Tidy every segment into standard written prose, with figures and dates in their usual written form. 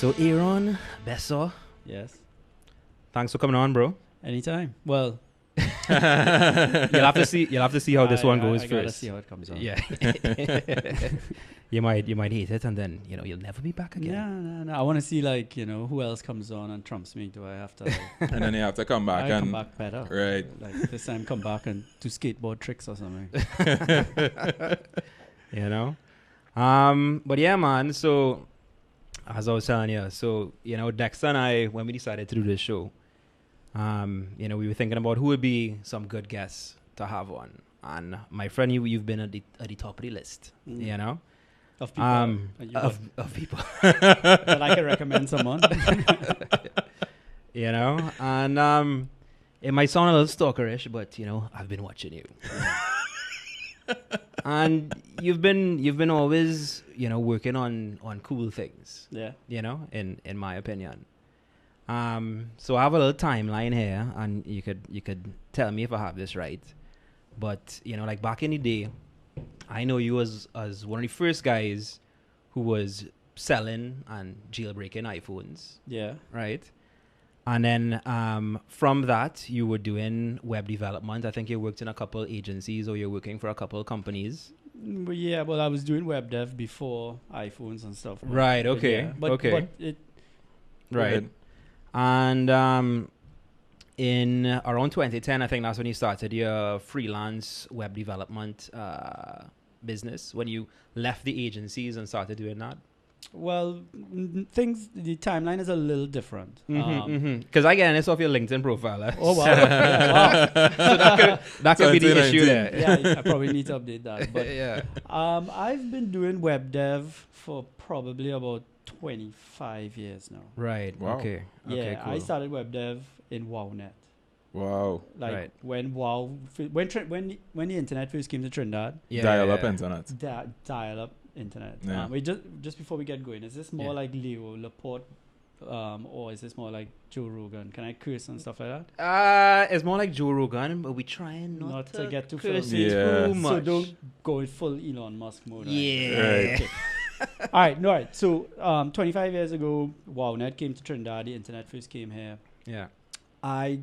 So Aaron, Besson, Yes. thanks for coming on, bro. Anytime. Well, You'll have to see how this one goes I gotta first. see how it comes on. Yeah. you might hate it, and then you'll never be back again. No. I want to see who else comes on and trumps me. Do I have to? And then you have to come back I and come back better. right. Like this time, come back and do skateboard tricks or something. But yeah, man. So as I was telling you, Dexter and I, when we decided to do this show, we were thinking about who would be some good guests to have on. And my friend, you've been at the top of the list, Of people. Of people. That I can recommend someone. And it might sound a little stalkerish, but I've been watching you. And you've been always, working on cool things. Yeah. In my opinion. So I have a little timeline here, and you could tell me if I have this right. But like back in the day, I know you as one of the first guys who was selling and jailbreaking iPhones. Yeah. Right. And then from that, you were doing web development. I think you worked in a couple agencies, or you're working for a couple companies. Yeah, well, I was doing web dev before iPhones and stuff. Right. Okay. But it. Right. And in around 2010, I think that's when you started your freelance web development business, when you left the agencies and started doing that. Well, the timeline is a little different. Because again, it's off your LinkedIn profile. Oh, wow. Wow. So that could be the issue there. Yeah, I probably need to update that. But yeah. I've been doing web dev for probably about 25 years now. Right. Wow. Okay. Yeah, Okay, cool. I started web dev in WowNet. Wow. Like Right. when when the internet first came to Trinidad, Dial-up internet. dial-up internet. Yeah. We just before we get going, is this more like Leo Laporte, or is this more like Joe Rogan? Can I curse and stuff like that? It's more like Joe Rogan, but we trying not to get too curse filthy. too much. So don't go in full Elon Musk mode. Right? Yeah. Right. Okay. All right. So 25 years ago, WowNet came to Trinidad. The internet first came here. Yeah. I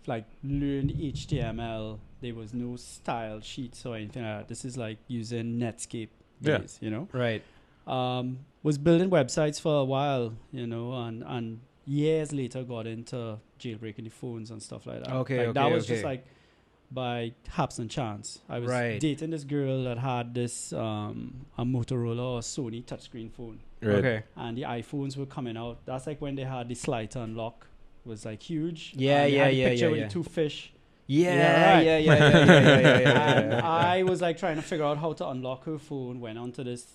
learned HTML. There was no style sheets or anything like that. This is like using Netscape days, Right. Was building websites for a while, and years later got into jailbreaking the phones and stuff like that. Okay, That was okay. just like by haps and chance. I was Right. dating this girl that had this a Motorola or Sony touchscreen phone. Right. Okay. And the iPhones were coming out. That's like when they had the slide to unlock. Was like huge. Yeah, and they yeah, had the yeah, picture yeah, with yeah. the two fish. Yeah. right. Yeah. And I was like trying to figure out how to unlock her phone. Went onto this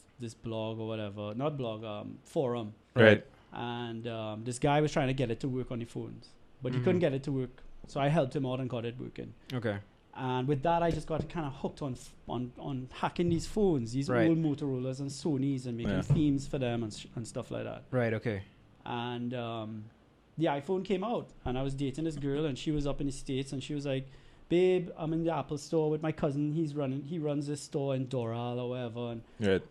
blog or whatever, not blog, forum. Right. And this guy was trying to get it to work on the phones, but he couldn't get it to work. So I helped him out and got it working. Okay. And with that, I just got kind of hooked on hacking these phones, these Right. old Motorola's and Sony's, and making themes for them and stuff like that. Right. Okay. And the iPhone came out, and I was dating this girl, and she was up in the States, and she was like, "Babe, I'm in the Apple store with my cousin. He runs this store in Doral or whatever, and Right.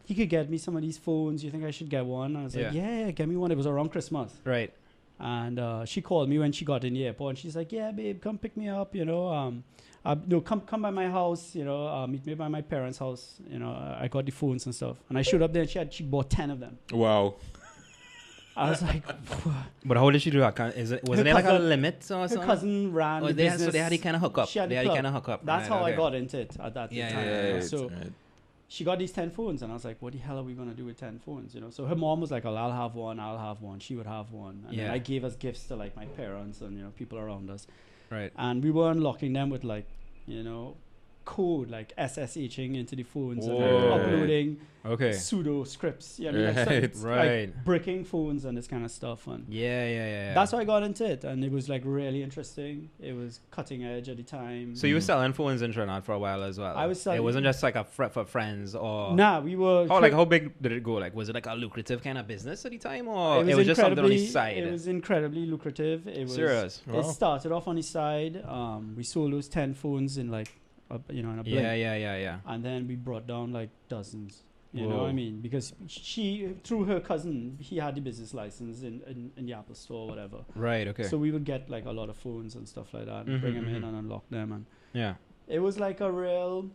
he could get me some of these phones. You think I should get one?" And I was like, "Yeah, get me one." It was around Christmas. Right. And she called me when she got in the airport, and she's like, "Yeah, babe, come pick me up. No, come by my house. Meet me by my parents' house. I got the phones and stuff." And I showed up there, and she bought 10 of them. Wow. I was like, But how did she do that? Wasn't there like a limit or her something? cousin ran the they had, business. so they had to kind of hook up. She had They the had to club. kind of hook up. That's Right, how I okay. got into it at that time. Right. So Right. she got these 10 phones, and I was like, what the hell are we going to do with 10 phones? So her mom was like, oh, I'll have one. She would have one. And then I gave us gifts to like my parents and, people around us. Right. And we were unlocking them with like, code, like SSHing into the phones and like Whoa. uploading Okay. pseudo scripts. Yeah, Right. Right. bricking phones and this kind of stuff. And Yeah. that's how I got into it. And it was like really interesting. It was cutting edge at the time. So you were selling phones in Trinidad for a while as well. I was selling- It wasn't just like a for friends or. Nah, we were... How big did it go? Like, was it like a lucrative kind of business at the time, or it was just something on the side? It was incredibly lucrative. It was Serious. It started off on the side. We sold those 10 phones in like, in a blink. Yeah. And then we brought down like dozens. You know what I mean? Because she, through her cousin, he had the business license in the Apple Store or whatever. Right, okay. So we would get like a lot of phones and stuff like that, and bring them in and unlock them. And yeah. it was like a real,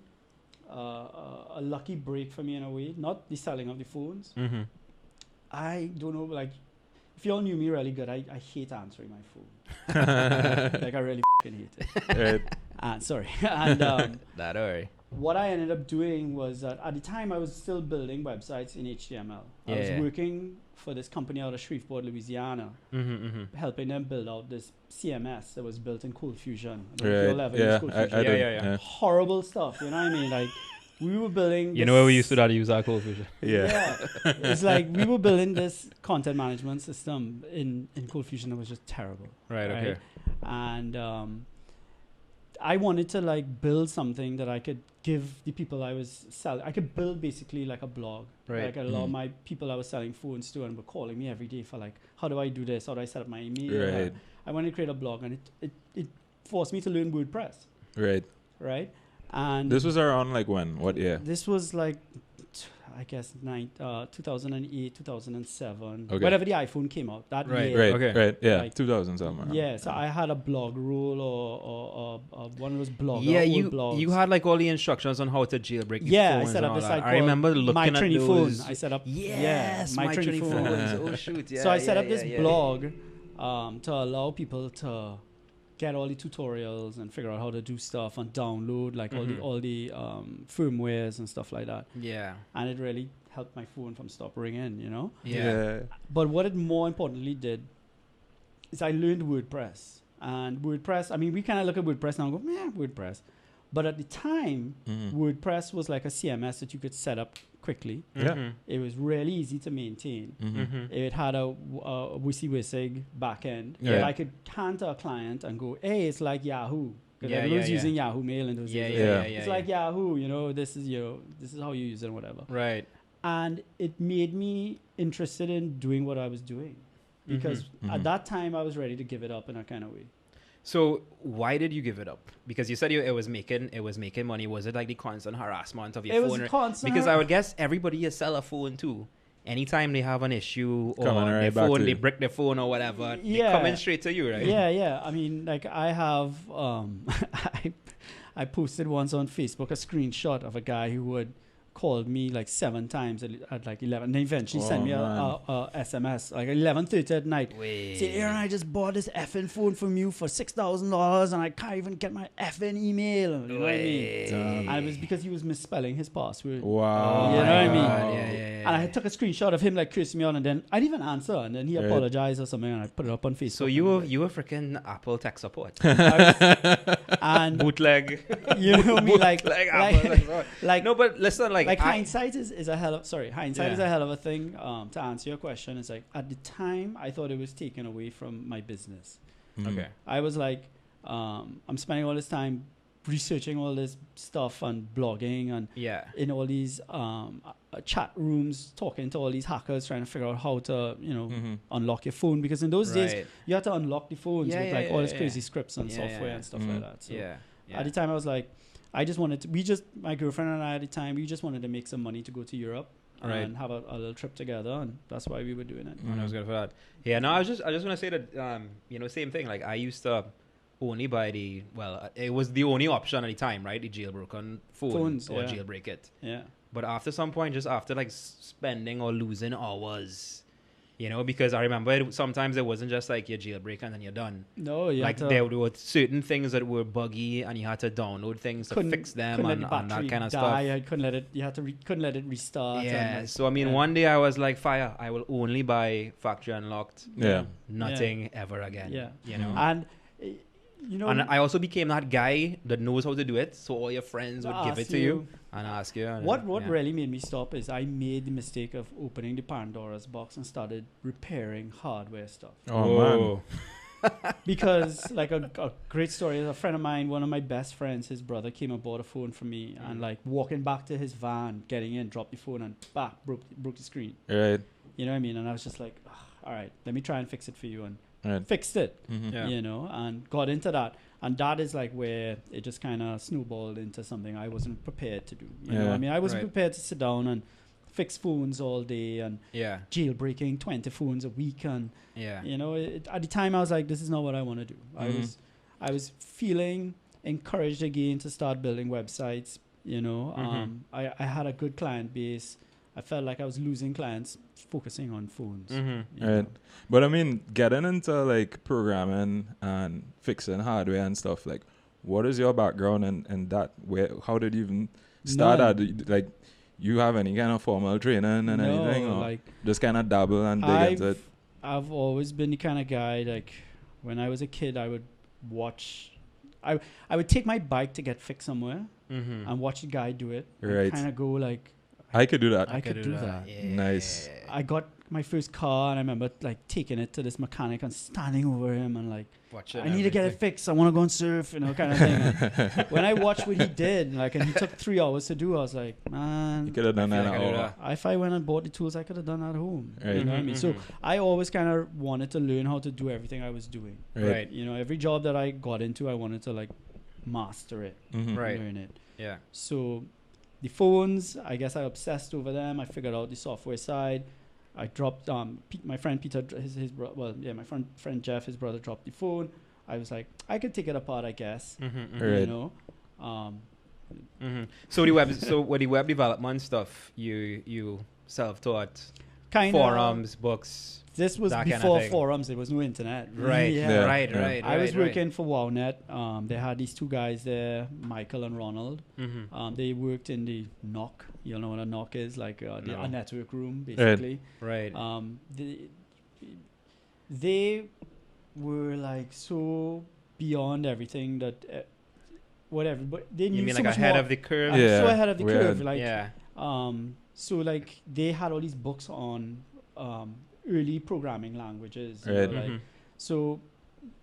a lucky break for me in a way. Not the selling of the phones. Mm-hmm. I don't know, like, if you all knew me really good, I hate answering my phone. Like, I really hate it. Right. Sorry. And Not worry. what I ended up doing was that at the time I was still building websites in HTML. I was working for this company out of Shreveport, Louisiana, helping them build out this CMS that was built in Coldfusion. Horrible stuff, you know what I mean? Like, we were building. You know where we used to use our Coldfusion? Yeah. It's like we were building this content management system in Coldfusion that was just terrible. Right, okay. And I wanted to like build something that I could give the people I was selling. I could build basically like a blog. Right. Like a lot of my people I was selling phones to and were calling me every day for like, how do I do this? How do I set up my email? Right. I wanted to create a blog, and it forced me to learn WordPress. Right. Right. And this was around like when? What year? This was like, I guess 2008, 2007. Okay. Whenever the iPhone came out, that Right. year. Right. Okay. Right. Yeah. Like, 2000 somewhere. Yeah, so I had a blog rule or one of those blogs. Yeah, blogs. you had like all the instructions on how to jailbreak your Yeah, I phones set and up all the that. site I remember looking My at Trini those. Phone. I set up. Yes, My My Trini Trini Phone. phones. Oh shoot! Yeah. So I set up yeah, this yeah, blog to allow people to get all the tutorials and figure out how to do stuff and download like all the firmwares and stuff like that. Yeah. And it really helped my phone from stop ringing, you know. Yeah. But what it more importantly did is I learned WordPress. And WordPress, I mean, we kind of look at WordPress now and go, yeah, WordPress. But at the time, WordPress was like a CMS that you could set up quickly. Yeah. It was really easy to maintain. It had a WYSIWYG backend. Yeah. I could hand to a client and go, hey, it's like Yahoo. Because everyone was using Yahoo Mail in those days. It's like Yahoo, you know, this is how you use it and whatever. Right. And it made me interested in doing what I was doing. Because at that time, I was ready to give it up in a kind of way. So why did you give it up? Because you said it was making money. Was it like the constant harassment of your phone? It was constant. Because I would guess everybody you sell a phone to, anytime they have an issue or right their phone, they break their phone or whatever, they coming straight to you, right? Yeah. I mean, like I have, I posted once on Facebook a screenshot of a guy who had called me like 7 times at like 11, and then eventually sent me a SMS like 11:30 at night. Say, Aaron, I just bought this effing phone from you for $6,000 and I can't even get my effing email. You know what I mean? And it was because he was misspelling his password. Wow. You know what I mean? Yeah. And I took a screenshot of him like cursing me out, and then I didn't even answer, and then he apologized or something, and I put it up on Facebook. So you were freaking Apple tech support. And bootleg. You know me, like no, but listen, like hindsight is a hell of is a hell of a thing. To answer your question, it's like at the time I thought it was taken away from my business. Okay. I was like, I'm spending all this time researching all this stuff and blogging and in all these chat rooms, talking to all these hackers, trying to figure out how to unlock your phone, because in those days you had to unlock the phones with like all these crazy scripts and software and stuff like that. So at the time I was like, I just wanted to, my girlfriend and I at the time, we just wanted to make some money to go to Europe and have a little trip together, and that's why we were doing it. I was good for that. Yeah, no, I was just gonna say that same thing. Like I used to only buy it was the only option at the time, right? The jailbroken phones or jailbreak it. Yeah. But after some point, just after like spending or losing hours, because I remember sometimes it wasn't just like you jailbreak and then you're done. No, there were certain things that were buggy and you had to download things to fix them and that kind of stuff. I couldn't let it. You had to couldn't let it restart. Yeah. So I mean, one day I was like, "Fire! I will only buy factory unlocked. Nothing ever again." Yeah. And and I also became that guy that knows how to do it, so all your friends would give it to you and ask you. What really made me stop is I made the mistake of opening the Pandora's box and started repairing hardware stuff. Oh man! Because like a great story is a friend of mine, one of my best friends, his brother came and bought a phone for me, and like walking back to his van, getting in, dropped the phone and broke the screen. Right. You know what I mean? And I was just like, all right, let me try and fix it for you, and fixed it, and got into that. And that is like where it just kind of snowballed into something I wasn't prepared to do. You know what I mean? I wasn't prepared to sit down and fix phones all day and Yeah. jailbreaking 20 phones a week. And, Yeah. you know, at the time I was like, this is not what I want to do. I was feeling encouraged again to start building websites. You know, I had a good client base. I felt like I was losing clients focusing on phones. you know. Right. But I mean, getting into like programming and fixing hardware and stuff, like, what is your background in that? How did you even start None. at? Like, you have any kind of formal training and anything? Or like just kind of dabble and dig into it? I've always been the kind of guy, like, when I was a kid, I would watch. I would take my bike to get fixed somewhere and watch the guy do it. Right. Kind of go like, I could do that. I could do that. Yeah. Nice. I got my first car and I remember like taking it to this mechanic and standing over him and like, I need to get it fixed. I want to go and surf, you know, kind of thing. And when I watched what he did, like, and he took 3 hours to do, I was like, man, You could have done that. like I do that. if I went and bought the tools, I could have done that at home. Right. You know what I mean? So I always kind of wanted to learn how to do everything I was doing. Right. You know, every job that I got into, I wanted to like master it, Right. learn it. Yeah. So the phones, I guess I obsessed over them. I figured out the software side. I dropped my friend Peter, my friend Jeff, his brother dropped the phone. I was like, I could take it apart, I guess. You Right. know. So with the web development stuff, you self-taught, Kind of. forums, books. This was that kind of before thing. forums. There was no internet. Right. Yeah. Right. Yeah. Right. I was right. working for WowNet. They had these 2 guys there, Michael and Ronald. They worked in the NOC. You know what a NOC is? Like No. a network room, basically. Right. They were like so beyond everything that whatever, but they knew You mean so like much ahead more. of the curve? Yeah. So ahead of the Weird. curve, like Yeah. so like they had all these books on early programming languages. You Right. know, like, so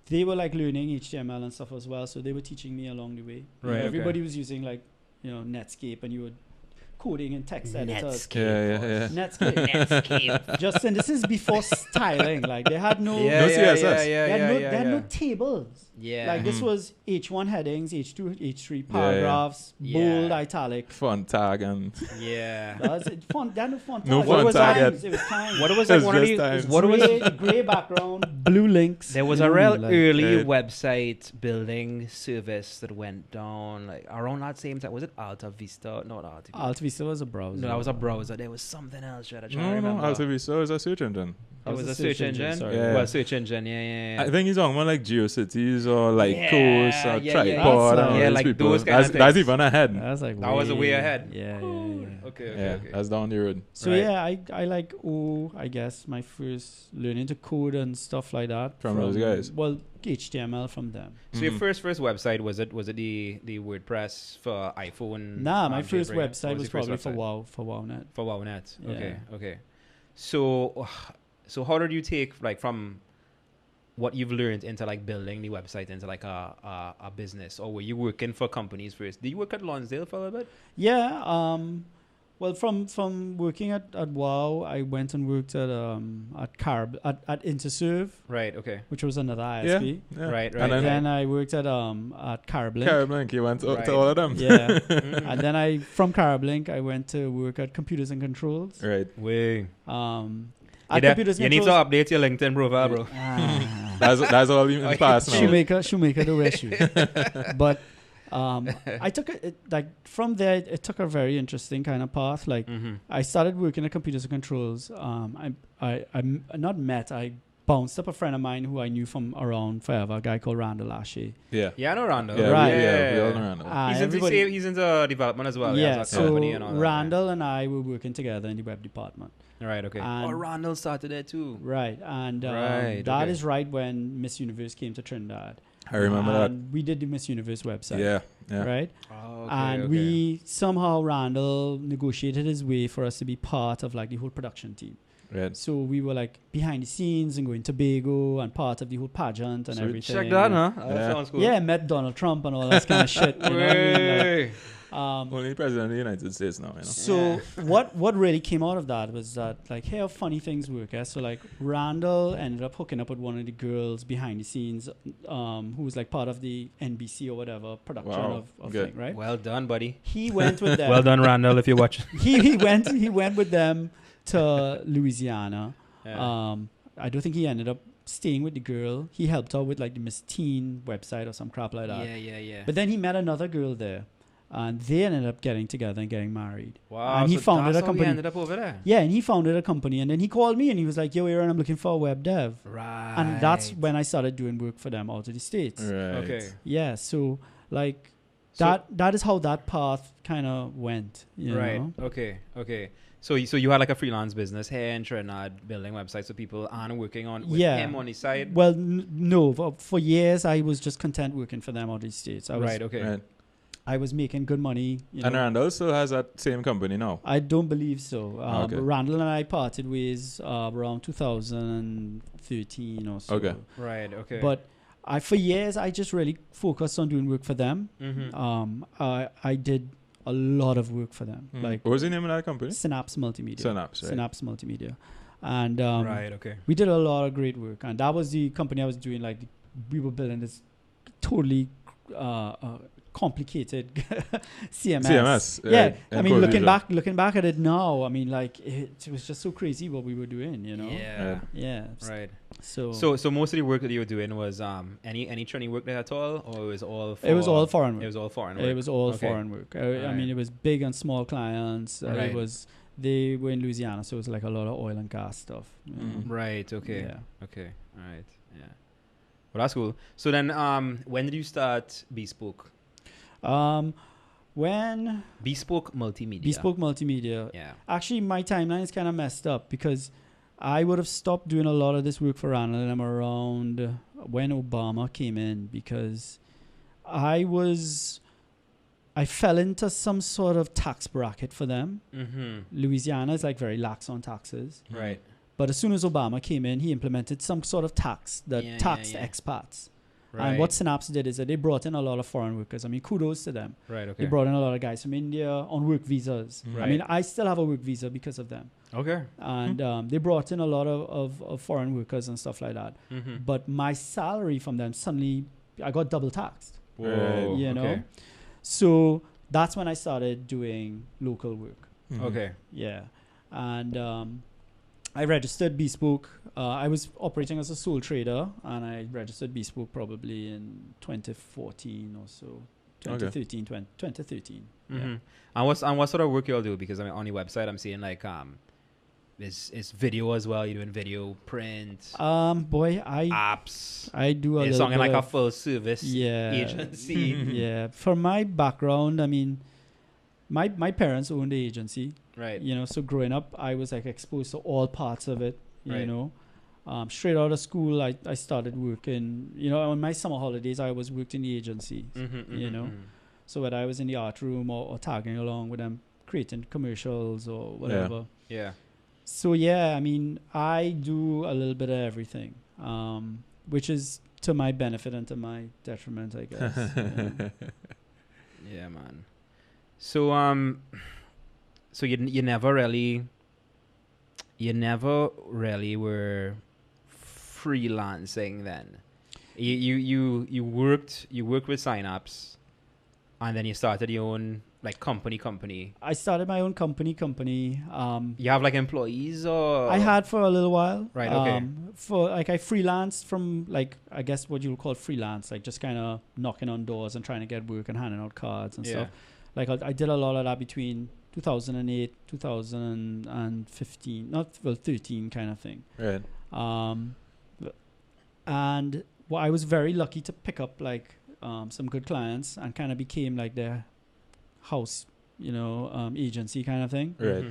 they were like learning HTML and stuff as well. So they were teaching me along the way. You know, Right, okay. everybody was using like, you know, Netscape, and you were coding in text editors. Yeah. Netscape. Justin, this is before styling. Like they had no, Yeah, No yeah, CSS. yeah, they yeah, had, yeah, no, yeah, they had yeah. no tables. Yeah. Like this was H1 headings, H2, H3 paragraphs, Yeah. bold, italic. Font tag and Yeah. That's it. Font, they had no font No tag. font It was tag times. yet. It was times. What was It's like one of just the times. what was gray background, blue links. there was you a know, real like- early Right. website building service that went down like around that same time. Was it Alta Vista? Not Alta Vista. Alta Vista was a browser. No, that was a browser. There was something else. Should I try to no, remember? Alta Vista is a search engine. It was a search engine. sorry. Yeah. Well, search engine. Yeah. I think he's talking about like GeoCities or like Yeah, Coast or yeah, Tripod. yeah. and all Yeah, these like people. those kind of That's things. even ahead. That was like That was a way ahead. Yeah. Okay. Yeah, that's down the road. So Right. yeah, I like I guess my first learning to code and stuff like that From those guys? Well, HTML from them. So your first website was it the WordPress for iPhone? Nah, my first jailbreak? website What was your probably first for website? WowNet. For WowNet. Yeah. Okay. So how did you take like from what you've learned into like building the website into like a business, or were you working for companies first? Did you work at Lonsdale for a little bit? Yeah. Well, from working at Wow, I went and worked at Interserve, Right. Okay. which was another Yeah. ISP. yeah. Right. And then Then I worked at Carablink. Carablink, you went Right. to all of them. Yeah. Mhm. And then from Carablink, I went to work at Computers and Controls. Right. Way. At Computers You and need to Controls. update your LinkedIn profile, bro. Ah. That's all in the past now. Shoemaker the wear shoes. But I took it like from there. It took a very interesting kind of path. Like Mm-hmm. I started working at Computers and Controls. I bounced up a friend of mine who I knew from around forever, a guy called Randall Ashe. Yeah. Yeah, I know Randall. Yeah, Right. we all know Randall. He's into development as well. He has a So company and all that, Randall and I were working together in the web department. yeah. Right. Okay. And- Randall started there too. Right, and Right, that okay. is right when Miss Universe came to Trinidad. I remember that. And we did the Miss Universe website. Yeah. Yeah. Right, Oh, and we somehow Randall negotiated his way for us to be part of like the whole production team. Right. So we were like behind the scenes and going to Tobago and part of the whole pageant and So everything. check that, huh? Yeah. That sounds cool. Yeah, met Donald Trump and all that kind of shit. You know what I mean? Like, Way. Only president of the United States now, you know. So what really came out of that was that, like, hey, how funny things work. Yeah? So like Randall ended up hooking up with one of the girls behind the scenes, who was like part of the NBC or whatever production of thing, right? Well done, buddy. He went with them. Well done, Randall, if you're watching. he went with them to Louisiana. Yeah. I don't think he ended up staying with the girl. He helped her with like the Miss Teen website or some crap like that. Yeah. But then he met another girl there, and they ended up getting together and getting married. Wow. And he founded a that's how company. he ended up over there. Yeah, and he founded a company, and then he called me and he was like, "Yo, Aaron, I'm looking for a web dev." Right. And that's when I started doing work for them out of the States. Right. Okay. Yeah, so like So- that is how that path kind of went. You Right. know? Okay. So you had like a freelance business here in Trinidad, building websites so people aren't working on with Yeah. him on the side. Well, no. For years, I was just content working for them out of the States. Right. Okay. Right. I was making good money. You know. And Randall still has that same company now. I don't believe so. Okay. Randall and I parted ways around 2013 or so. Okay. Right. Okay. But for years, I just really focused on doing work for them. Mm-hmm. I did a lot of work for them, like What was the name of that company? Synapse Multimedia. Synapse, right. Synapse Multimedia. And right. Okay. we did a lot of great work. And that was the company I was doing. Like, we were building this totally complicated CMS. Yeah. I mean, looking back at it now, I mean, like, it was just so crazy what we were doing, you know? Yeah. Yeah. Right. So So most of the work that you were doing was any training work there at all, or it was all it was all foreign work. It was all foreign work. It was all Okay. foreign work. I Right. mean, it was big and small clients. Right. They were in Louisiana, so it was like a lot of oil and gas stuff. you know? Right. Okay. Yeah. Okay. All right. Yeah. Well, that's cool. So then, when did you start Bespoke? When Bespoke Multimedia. Bespoke Multimedia, Yeah. actually, my timeline is kind of messed up because I would have stopped doing a lot of this work for Randall and I'm around when Obama came in, because I fell into some sort of tax bracket for them. Mm-hmm. Louisiana is like very lax on taxes. Right. But as soon as Obama came in, he implemented some sort of tax that taxed expats. Right. And what Synapse did is that they brought in a lot of foreign workers. I mean, kudos to them. Right. Okay. They brought in a lot of guys from India on work visas. Right. I mean, I still have a work visa because of them. Okay. And they brought in a lot of foreign workers and stuff like that. Mm-hmm. But my salary from them, suddenly, I got double taxed. Whoa. You okay. know? So that's when I started doing local work. Okay. Yeah. And I registered Bespoke. I was operating as a sole trader, and I registered Bespoke probably in 2014 or so. 2013. Mm-hmm. And what sort of work you all do? Because I mean, on your website, I'm seeing like it's video as well. You're doing video, print, apps. I do a It's little something bit like a of, full service agency. Yeah. For my background, I mean, my parents owned the agency. Right. You know, so growing up, I was like exposed to all parts of it. You Right. know, straight out of school, I started working. You know, on my summer holidays, I was worked in the agency. You know, so whether I was in the art room or tagging along with them, creating commercials or whatever. Yeah. So yeah, I mean, I do a little bit of everything, which is to my benefit and to my detriment, I guess. Yeah, man. So so you never really were freelancing then. You worked with Synapse, and then you started your own like company. I started my own company. You have like employees or I had for a little while. Right, okay. For like I freelanced from like I guess what you would call freelance, like just kind of knocking on doors and trying to get work and handing out cards and stuff. Like I did a lot of that between 2008, 2015, 13 kind of thing. Right. And I was very lucky to pick up like some good clients and kind of became like their house, you know, agency kind of thing. Right.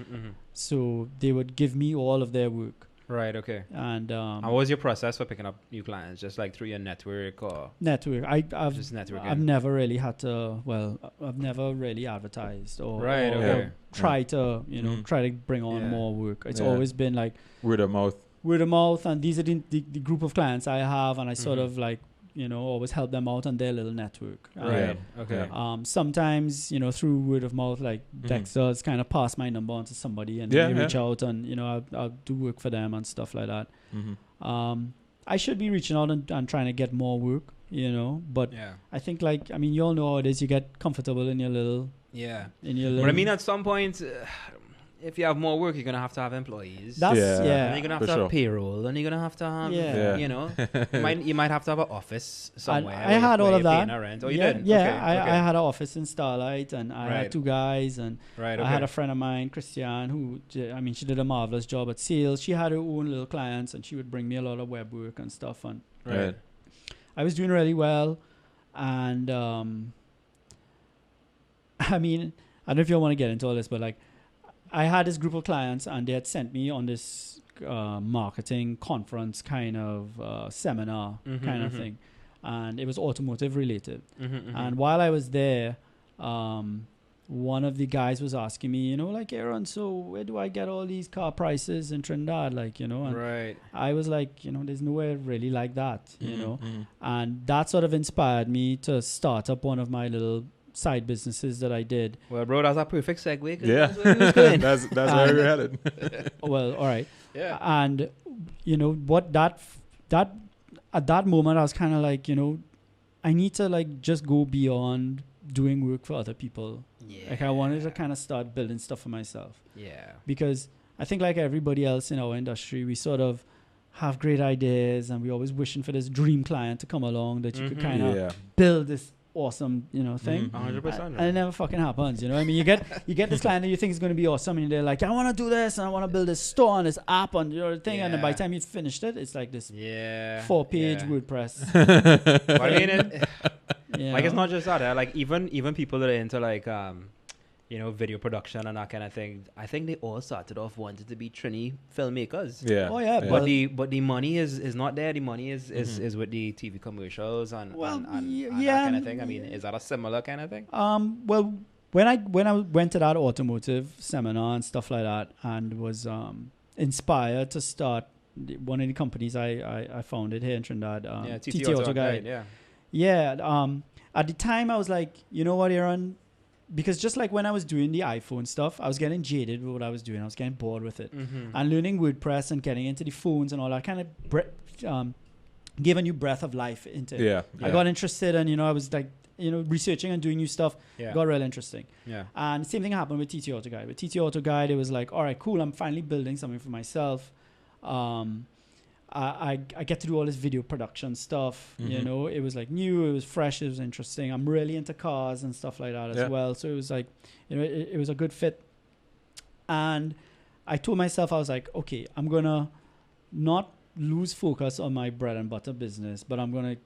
So they would give me all of their work. Right. Okay. And what was your process for picking up new clients? Just like through your network or network? I've just networking? I've never really had to. Well, I've never really advertised or or try to try to bring on more work. It's always been like word of mouth. And these are the group of clients I have, and I sort of like always help them out on their little network. Right. Okay. Sometimes, through word of mouth, like Dexter's kind of pass my number on to somebody and they reach out and, I'll do work for them and stuff like that. I should be reaching out and trying to get more work, but I think you all know how it is. You get comfortable in your little... Yeah. But I mean, at some point... if you have more work, you're going to have employees. That's, And you're going to have to have payroll. And you're going to have to have, you might have to have an office somewhere. I had all of that. Rent. Oh, you did? Yeah, okay. I had an office in Starlight, and I had 2 guys, and I had a friend of mine, Christiane, who, she did a marvelous job at sales. She had her own little clients, and she would bring me a lot of web work and stuff. And I was doing really well. And, I don't know if you want to get into all this, but I had this group of clients and they had sent me on this marketing conference kind of seminar kind of thing. And it was automotive related. And while I was there, one of the guys was asking me, Aaron, so where do I get all these car prices in Trinidad? And I was like, there's nowhere really like that, And that sort of inspired me to start up one of my little side businesses that I did. Well, bro, that's a perfect segue. Yeah, that's where we're headed. Well, all right. Yeah. And what that at that moment I was kind of like, I need to just go beyond doing work for other people. Yeah. I wanted to kind of start building stuff for myself. Yeah. Because I think like everybody else in our industry, we sort of have great ideas and we're always wishing for this dream client to come along that you could kind of build this awesome, thing. 100%. And it never fucking happens, you get this client that you think is going to be awesome and they're like, I want to do this and I want to build this store and this app and thing, and then by the time you finished it, it's like this 4-page WordPress. But I mean, it's not just that. Even people that are into video production and that kind of thing, I think they all started off wanting to be Trini filmmakers. Yeah. Oh yeah. But the money is not there. The money is with the TV commercials and that kind of thing. I mean, is that a similar kind of thing? Well, when I went to that automotive seminar and stuff like that, and was inspired to start one of the companies I founded here in Trinidad, TT Autoguide. At the time, I was like, you know what, Aaron? Because just like when I was doing the iPhone stuff, I was getting jaded with what I was doing. I was getting bored with it. And learning WordPress and getting into the phones and all that kind of gave a new breath of life into it. I got interested and, I was like, researching and doing new stuff. Got real interesting. And same thing happened with TT Autoguide. With TT Autoguide, it was like, all right, cool. I'm finally building something for myself. I get to do all this video production stuff. It was like new, it was fresh, it was interesting. I'm really into cars and stuff like that as well. So it was like, it was a good fit. And I told myself, I was like, okay, I'm gonna not lose focus on my bread and butter business, but I'm gonna,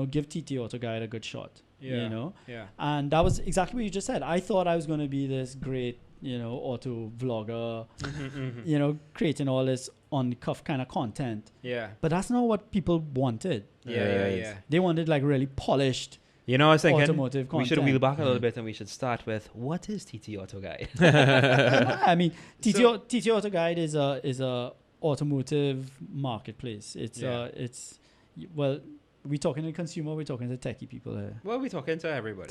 give TT Autoguide a good shot. And that was exactly what you just said. I thought I was gonna be this great, auto vlogger, creating all this on the cuff kind of content. But that's not what people wanted. They wanted like really polished I was thinking automotive content. We should wheel back a little bit and we should start with, what is TT Autoguide? I mean, TT Autoguide is a automotive marketplace. It's we talking to consumer, we're talking to techie people here. Well, we're talking to everybody.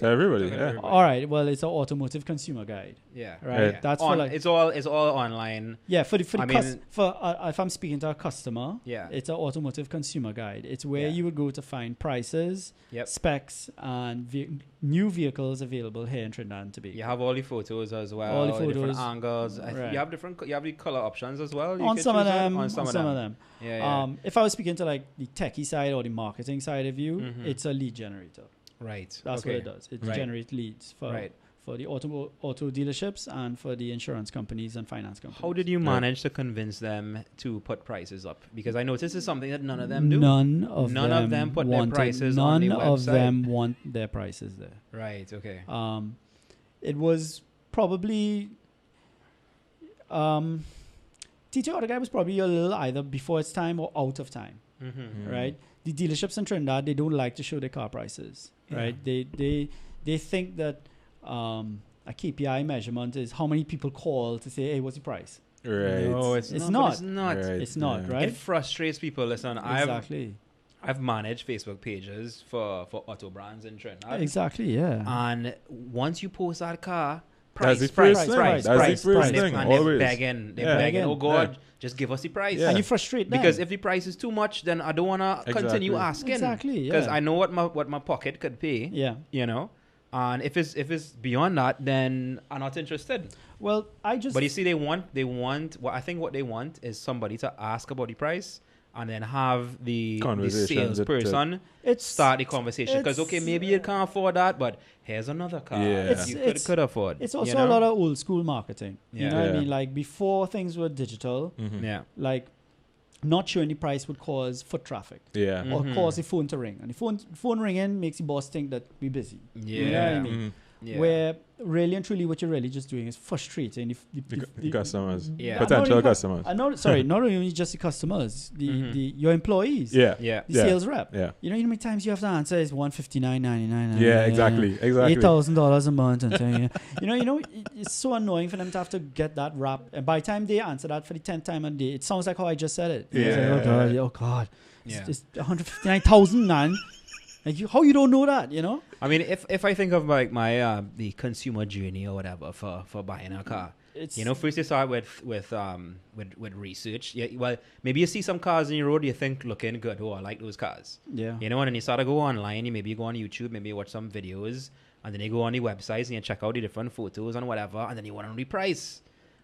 All right. Well, it's an automotive consumer guide. Right. That's for it's all online. Yeah. If I'm speaking to a customer, it's an automotive consumer guide. It's where you would go to find prices, specs, and new vehicles available here in Trinidad and Tobago. You have all the photos as well. All the photos, different angles. You have the color options as well. On some of them. Yeah. If I was speaking to like the techie side or the marketing side of you, it's a lead generator. Right. That's what it does. It generates leads for the auto dealerships and for the insurance companies and finance companies. How did you manage to convince them to put prices up? Because I noticed it's something that none of them do. None of them put their prices on the website. None of them want their prices there. Right. Okay. It was probably TT Autoguide was probably a little either before its time or out of time. Right. The dealerships in Trinidad, they don't like to show their car prices. Right. They think that a KPI measurement is how many people call to say, hey, what's the price? Right. No, it's not. It's not, right? It frustrates people. Listen, exactly. I've managed Facebook pages for auto brands in Trinidad. Exactly, yeah. And once you post that car, That's the price, first thing. price, That's price, the first and thing, and they're always. begging, Yeah. oh God, Yeah. just give us the price. Yeah. And you frustrate them. Because if the price is too much, then I don't want to continue asking. Exactly, yeah. Because I know what my pocket could pay. Yeah. You know, and if it's beyond that, then I'm not interested. Well, But you see, they want. Well, I think what they want is somebody to ask about the price, and then have the Conversations salesperson start the conversation. Because okay, maybe you can't afford that, but here's another car you could afford. It's also you know? a lot of old school marketing. You know what I Yeah. mean? Like before things were digital, Yeah. like not showing the price would cause foot traffic Yeah. Mm. or cause the phone to ring. And the phone ringing makes the boss think that we're busy. Yeah. You know what I mean? Mhm. Yeah. Where really and truly what you're really just doing is frustrating The customers. Yeah. Potential customers. Not only just the customers, your employees. Yeah. Yeah. The sales rep. Yeah. You know how many times you have to answer is $159.99. Yeah, exactly. $8,000 a month. And it's so annoying for them to have to get that wrap. And by the time they answer that for the 10th time a day, it sounds like how I just said it. Yeah. It's like, oh God. Yeah. It's 159,000, man. Like how you don't know that, you know? I mean, if I think of like my the consumer journey or whatever for buying a car, first you start with research. Yeah, well, maybe you see some cars on your road you think looking good. Oh, I like those cars. Yeah. You know, and then you start to go online. You go on YouTube, maybe you watch some videos, and then you go on the websites and you check out the different photos and whatever, and then you want to know the price.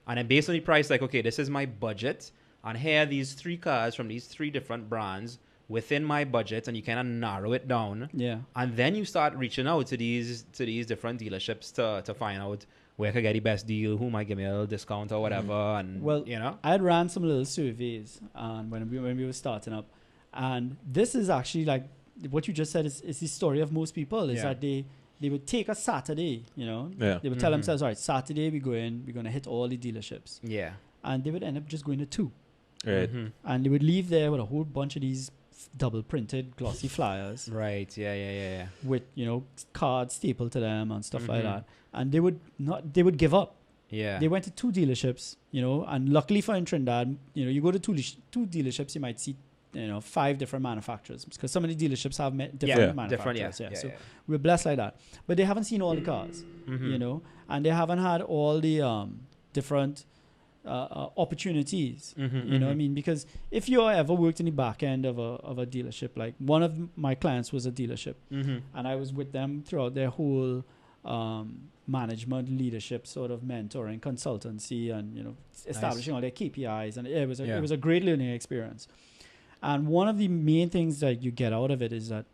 And then based on the price, like, okay, this is my budget, and here are these 3 cars from these 3 different brands within my budget, and you kind of narrow it down. Yeah. And then you start reaching out to these different dealerships to find out where I could get the best deal, who might give me a little discount or whatever. And Well, you know, I had ran some little surveys when we were starting up, and this is actually like what you just said is the story of most people. Is that they would take a Saturday, you know, they would tell themselves, all right, Saturday we're going to hit all the dealerships, and they would end up just going to 2, Right. and they would leave there with a whole bunch of these double printed glossy flyers, right? Yeah. with cards stapled to them and stuff like that, and they would give up. Yeah. They went to 2 dealerships, and luckily for in Trinidad, you go to two dealerships, you might see 5 different manufacturers, because some of the dealerships have different manufacturers. So we're blessed like that, but they haven't seen all the cars, and they haven't had all the different opportunities. You know what I mean? Because if you ever worked in the back end of a dealership, like one of my clients was a dealership, and I was with them throughout their whole management, leadership, sort of mentoring, consultancy, and establishing all their KPIs, and it was a great learning experience. And one of the main things that you get out of it is that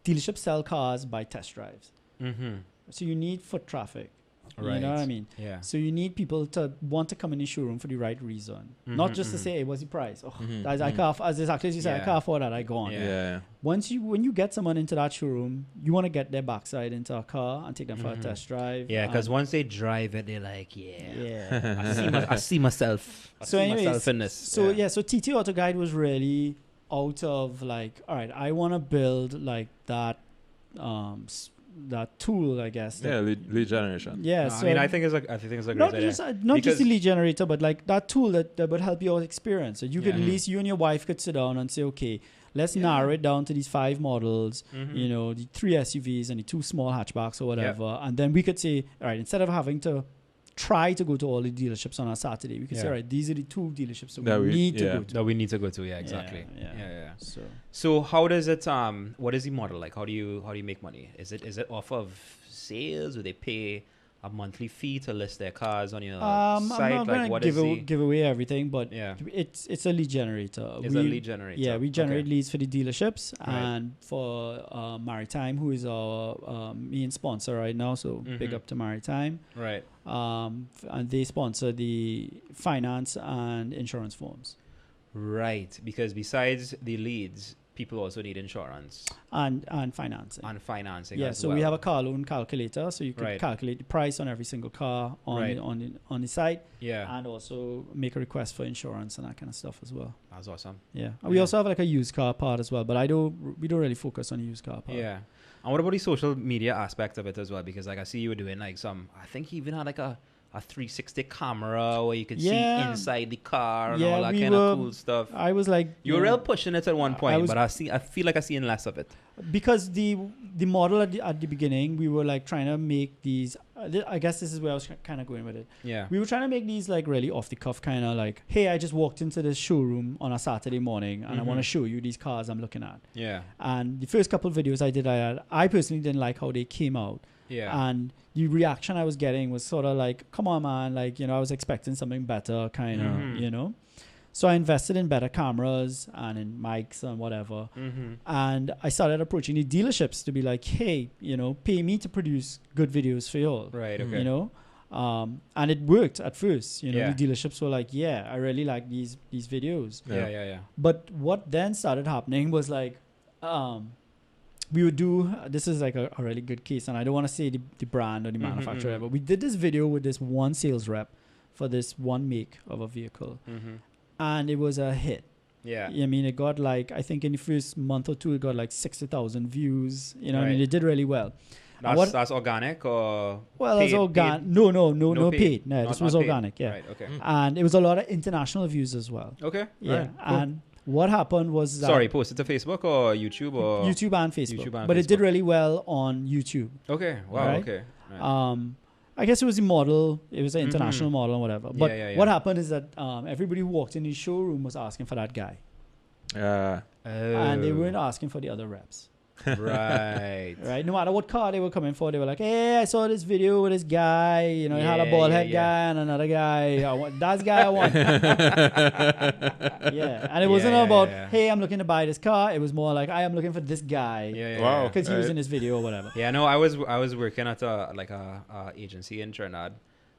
dealerships sell cars by test drives. So you need foot traffic. Right. You know what I mean? Yeah. So you need people to want to come in the showroom for the right reason, not just to say, "Hey, what's the price?" Oh, I can't. As exactly as you said, I can't afford that. I go on. Yeah. When you get someone into that showroom, you want to get their backside into a car and take them for a test drive. Yeah, because once they drive it, they're like, yeah. I see myself. I see myself in this. So TT Autoguide was really out of like, all right, I want to build like that. That tool, I guess. Lead generation. Yeah, I mean, I think it's a great idea. Not just the lead generator, but like that tool that would help your experience. So you could at least, you and your wife could sit down and say, okay, let's narrow it down to these 5 models, the 3 SUVs and the 2 small hatchbacks or whatever. And then we could say, all right, instead of having to try to go to all the dealerships on a Saturday, we could say, all right, these are the 2 dealerships that we need to go to. That we need to go to, exactly. Yeah. So how does it what is the model like? How do you make money? Is it off of sales? Do they pay a monthly fee to list their cars on your site? I'm not going to give away everything, but it's a lead generator. It's a lead generator. Yeah, we generate leads for the dealerships and for Maritime, who is our main sponsor right now. So big up to Maritime. Right. And they sponsor the finance and insurance forms. Right, because besides the leads, people also need insurance and financing. Yeah, so we have a car loan calculator, so you can calculate the price on every single car on the site. Yeah, and also make a request for insurance and that kind of stuff as well. That's awesome. Yeah, and we also have like a used car part as well, but we don't really focus on the used car part. Yeah, and what about the social media aspect of it as well? Because like I see you were doing like I think you even had like a a 360 camera where you could see Yeah. inside the car and Yeah, all that we kind of were- cool stuff. I was like, You were know, real pushing it at one point, was- but I feel like I seen less of it. because the model at the beginning, we were like trying to make these. I guess this is where I was kind of going with it. Yeah. We were trying to make these like really off the cuff kind of like, hey, I just walked into this showroom on a Saturday morning and I want to show you these cars I'm looking at. Yeah. And the first couple of videos I did, I personally didn't like how they came out. Yeah. And the reaction I was getting was sort of like, come on, man. Like, I was expecting something better, kind of, So I invested in better cameras and in mics and whatever. And I started approaching the dealerships to be like, hey, pay me to produce good videos for you all. Right. Okay. And it worked at first. Yeah. The dealerships were like, yeah, I really like these videos. Yeah. But what then started happening was like, we would do, this is like a really good case, and I don't want to say the brand or the manufacturer, but we did this video with this one sales rep for this one make of a vehicle, and it was a hit. Yeah. I mean, it got like, I think in the first month or two, it got like 60,000 views. I mean, Right. it did really well. That's organic or Well, paid, it's organic. paid? No paid. paid. No, this was not paid. organic, yeah. Right. Okay. And it was a lot of international views as well. Okay. Yeah. Right. Cool. And what happened was that Sorry, post it to Facebook or YouTube or YouTube and Facebook. YouTube and but it did Facebook. really well on YouTube. Okay. Wow. Right? Okay. Right. I guess it was a model. It was an international model and whatever. But yeah. what happened is that everybody who walked in the showroom was asking for that guy. And they weren't asking for the other reps. Right. Right? No matter what car they were coming for, they were like, hey, I saw this video with this guy. It had a bald head guy and another guy. I want that guy I want. Yeah. And it wasn't about, hey, I'm looking to buy this car. It was more like, I am looking for this guy. Wow. Because he was in this video or whatever. Yeah, no, I was working at a agency in Trinidad.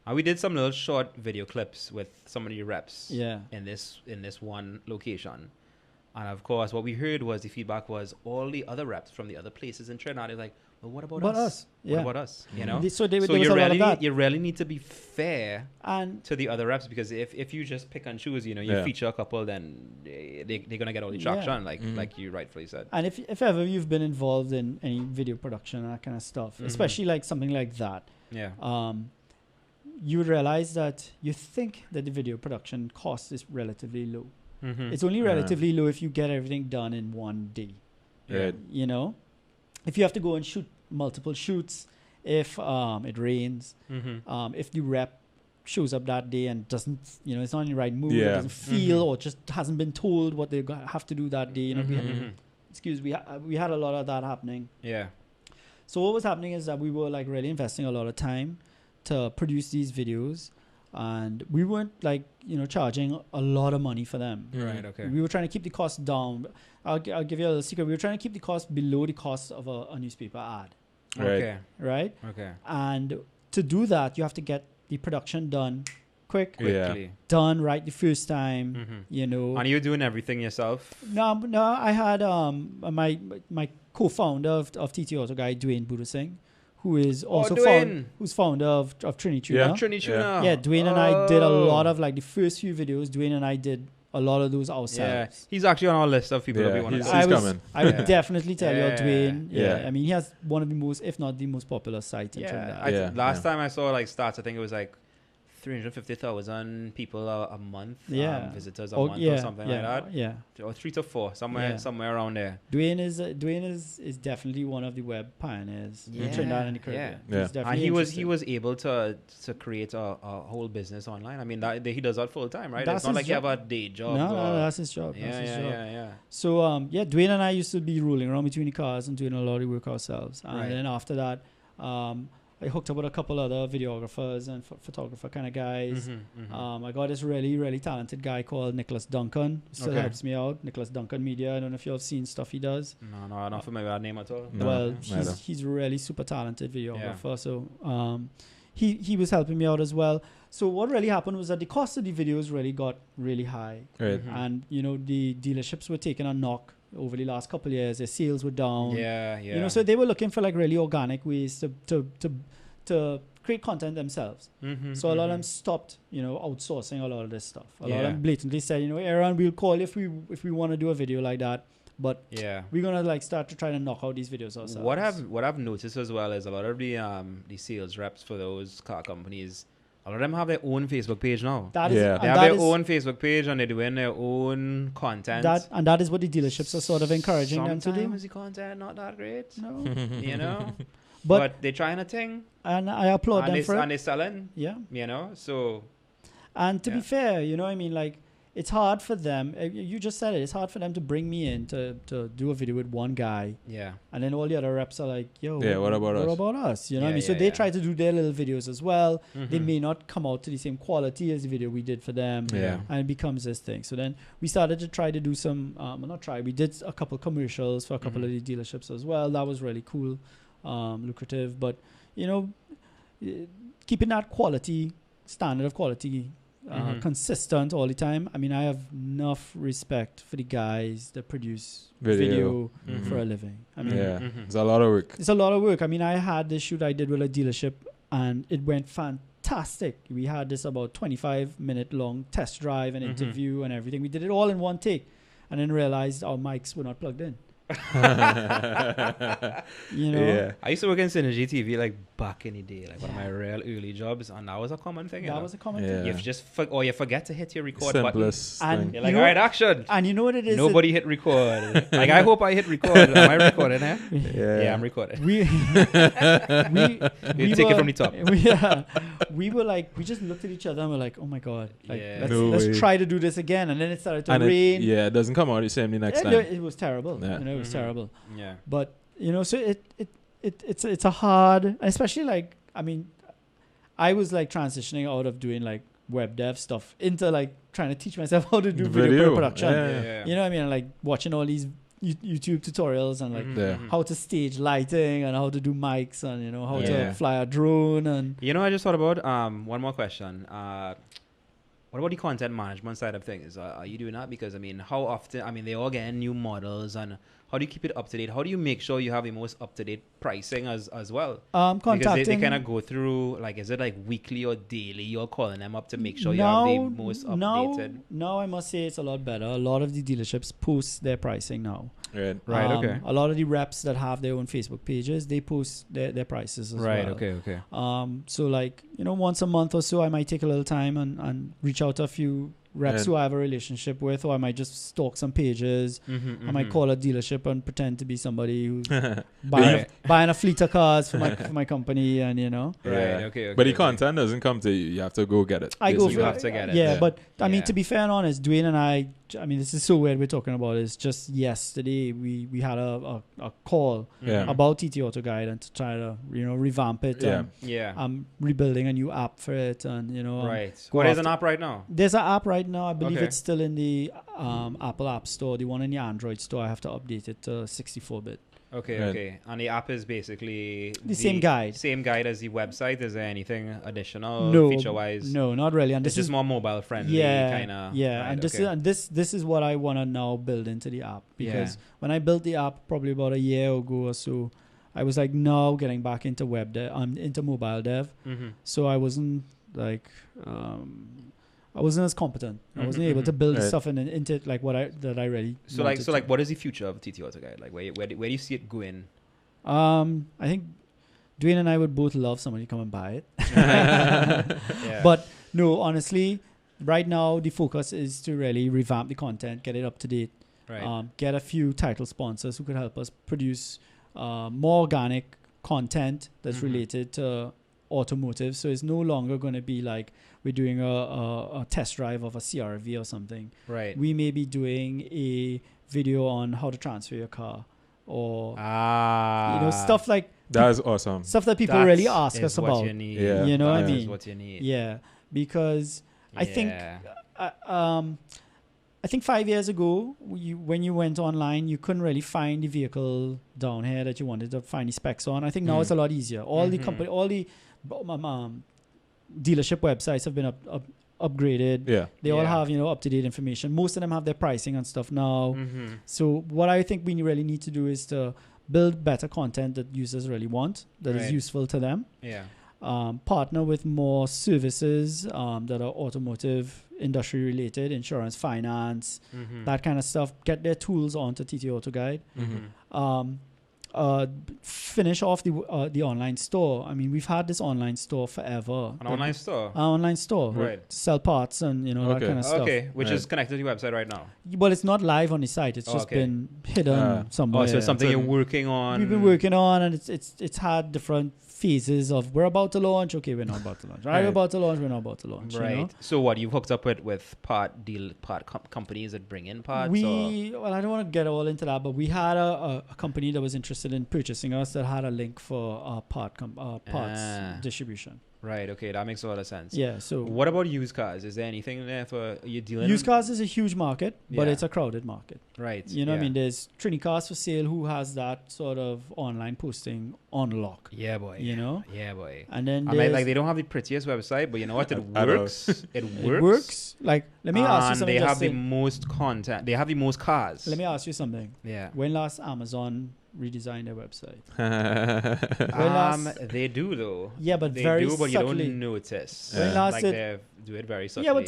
And we did some little short video clips with some of the reps in this one location. And of course, what we heard was the feedback was all the other reps from the other places in Trinidad is like, well, what about us? Yeah. What about us? So there was you a lot really of that. you really need to be fair And to the other reps, because if you just pick and choose, you feature a couple, then they're gonna get all the traction, like you rightfully said. And if ever you've been involved in any video production and that kind of stuff, especially like something like that, you would realize that you think that the video production cost is relatively low. It's only relatively low if you get everything done in one day. Right. If you have to go and shoot multiple shoots, if it rains, if the rep shows up that day and doesn't, it's not in the right mood, or doesn't feel, or just hasn't been told what they have to do that day. We had a lot of that happening. Yeah. So what was happening is that we were like really investing a lot of time to produce these videos, and we weren't like charging a lot of money for them. Right. Okay. We were trying to keep the cost down. I'll give you a little secret. We were trying to keep the cost below the cost of a newspaper ad. Okay. Right. Okay. And to do that, you have to get the production done quickly. Done right the first time. And you're doing everything yourself? No. I had my co-founder of TT Autoguide, Duane Boodasingh, who is also who's founder of Trinidad. Yeah, Duane and I did a lot of like the first few videos. Duane and I did a lot of those ourselves. Yeah, he's actually on our list of people that we want to. He's coming. I would definitely tell you, Duane. Yeah. I mean, he has one of the most, if not the most popular site in Trinidad. Last time I saw like stats, I think it was like 350,000 people a month, visitors a month or something like that. Yeah, or 3 to 4, somewhere around there. Duane is definitely one of the web pioneers in Trinidad and the Caribbean. And he was able to create a whole business online. I mean, he does that full time, right? It's not like you have a day job. No, that's his job. Yeah. So Duane and I used to be rolling around between the cars and doing a lot of work ourselves. And then after that, I hooked up with a couple other videographers and photographer kind of guys. I got this really, really talented guy called Nicholas Duncan. Still helps me out. Nicholas Duncan Media. I don't know if you have seen stuff he does. No, I'm not familiar with that name at all. Well, he's really super talented videographer. So he was helping me out as well. So what really happened was that the cost of the videos really got really high. Right. And, the dealerships were taking a knock over the last couple of years. Their sales were down. So they were looking for like really organic ways to create content themselves. So a lot of them stopped, outsourcing a lot of this stuff. A lot of them blatantly said, Aaron, we'll call if we want to do a video like that. But we're gonna like start to try to knock out these videos ourselves. What I've noticed as well is a lot of the sales reps for those car companies A lot of them have their own Facebook page now. That is, Yeah. They have their own Facebook page and they're doing their own content. that is what the dealerships are sort of encouraging them to do. Sometimes the content not that great. No, You know? but But they're trying a thing. and I applaud them for And it. they're selling. Yeah, You know? So and to be Yeah. fair, you know, what I mean, like it's hard for them. You just said it. It's hard for them to bring me in to do a video with one guy, yeah. and then all the other reps are like, "Yo, Yeah, what about us?" about us?" You know what I Yeah, mean? So yeah, they yeah. try to do their little videos as well. They Mhm. may not come out to the same quality as the video we did for them. Yeah. And it becomes this thing. So then we started to try to do some, we did a couple commercials for a couple of the dealerships as well. That was really cool, lucrative. But, you know, keeping that quality, standard of quality, consistent all the time. I mean, I have enough respect for the guys that produce video for a living. I mean, Yeah. It's a lot of work. it's a lot of work. I mean, I had this shoot I did with a dealership and it went fantastic. We had this about 25-minute long test drive and interview and everything. We did it all in one take and then realized our mics were not plugged in. You know? Yeah. I used to work in Synergy TV like back in the day, like one of my real early jobs, and that was a common thing. That was a common Yeah. thing. You just you forget to hit your record Simplest And thing. button. You're you like, know all what- right, action. And you know what it is? Nobody hit record. Like, I hope I hit record. Am I recording? Eh? Yeah. Yeah, I'm recording. We You take it from the top. We were like, we just looked at each other and we're like, oh my god, like, Yeah. No let's way. try to do this again. And then it started to And rain. it doesn't come out the same the next Yeah, time. it was terrible. Yeah. You know, it was terrible. Yeah. But you know, so it's a hard, especially like, I mean, I was like transitioning out of doing like web dev stuff into like trying to teach myself how to do video production. Yeah. You know what I mean? Like watching all these YouTube tutorials and like Yeah. how to stage lighting and how to do mics and you know how Yeah. to fly a drone and You know, I just thought about one more question. What about the content management side of things? Are you doing that? Because I mean, how often? I mean, they all getting new models, and how do you keep it up to date? How do you make sure you have the most up to date pricing as well? Because contacting. they kind of go through, like, is it like weekly or daily? You're calling them up to make sure you have the most updated. Now I must say it's a lot better. A lot of the dealerships post their pricing now. Right. Right. Okay. A lot of the reps that have their own Facebook pages, they post their prices as Right. well. Okay. So like, you know, once a month or so, I might take a little time and reach out to a few reps who I have a relationship with, or I might just stalk some pages. I might call a dealership and pretend to be somebody who's buying a fleet of cars for my company, and you know. Right. Okay. But the content doesn't come to you. You have to go get it. I go basically. for You have to get it. Yeah, Yeah. but I mean, Yeah. to be fair and honest, Duane and I mean, this is so weird we're talking about this. Just yesterday, we had a call Yeah. about TT Autoguide and to try to, you know, revamp it. Yeah. And Yeah. I'm rebuilding a new app for it, and you know, Right. go What is after- an app right now? there's an app right now. I believe Okay. it's still in the Apple App Store. The one in the Android store, I have to update it to 64-bit. Okay. Right. Okay. And the app is basically The same guide. Same guide as the website. Is there anything additional No, feature wise? No, not really. And It's this just is more mobile friendly. yeah, Kind of. yeah. Right, And okay. this is what I want to now build into the app, because when I built the app probably about a year ago or so, I was like now getting back into web dev, into mobile dev. So I wasn't like I wasn't as competent. I wasn't able to build Right. stuff into like that I really So wanted to. what is the future of TT Autoguide? Like where do you see it going? I think Duane and I would both love somebody to come and buy it. Yeah. But no, honestly, right now the focus is to really revamp the content, get it up to date, right. get a few title sponsors who could help us produce more organic content that's related to automotive. So it's no longer going to be like we're doing a test drive of a CRV or something. Right. We may be doing a video on how to transfer your car, or you know, stuff like That is awesome. stuff that people really ask us what about. you need. Yeah. You know what I That is mean? what you need. Yeah, because I think Yeah. I think 5 years ago, when you went online, you couldn't really find the vehicle down here that you wanted to find the specs on. I think now it's a lot easier. All the dealership websites have been upgraded. Yeah. They all Yeah. have, you know, up-to-date information. Most of them have their pricing and stuff now. So what I think we really need to do is to build better content that users really want, that is Right. useful to them. Yeah. Partner with more services that are automotive industry related, insurance, finance, that kind of stuff. Get their tools onto TT Autoguide. finish off the online store. I mean, we've had this online store forever. An online store? An online store. Right. To sell parts and, that kind of stuff. Okay, which is connected to your website right now. Well, it's not live on the site. It's just been hidden somewhere. Oh, so it's something you're working on. We've been working on, and it's had different phases of we're about to launch. Okay, we're not about to launch. Right, we're about to launch. We're not about to launch. Right. So what, you've hooked up with part companies that bring in parts? Well, I don't want to get all into that, but we had a company that was interested in purchasing us that had a link for parts distribution. Right. Okay, that makes a lot of sense. Yeah. So what about used cars? Is there anything there for you dealing? Used cars is a huge market, but it's a crowded market. Right. You know what I mean? There's Trini Cars for Sale who has that sort of online posting on lock. Yeah, boy. Yeah, boy. And then they don't have the prettiest website, but you know what? It works. It works. Like, let me ask you something. They have the most content. They have the most cars. Let me ask you something. Yeah. When last Amazon redesigned their website? They do though. Yeah, but they very do, but subtly. You don't notice. When last they do it very subtly. Yeah, but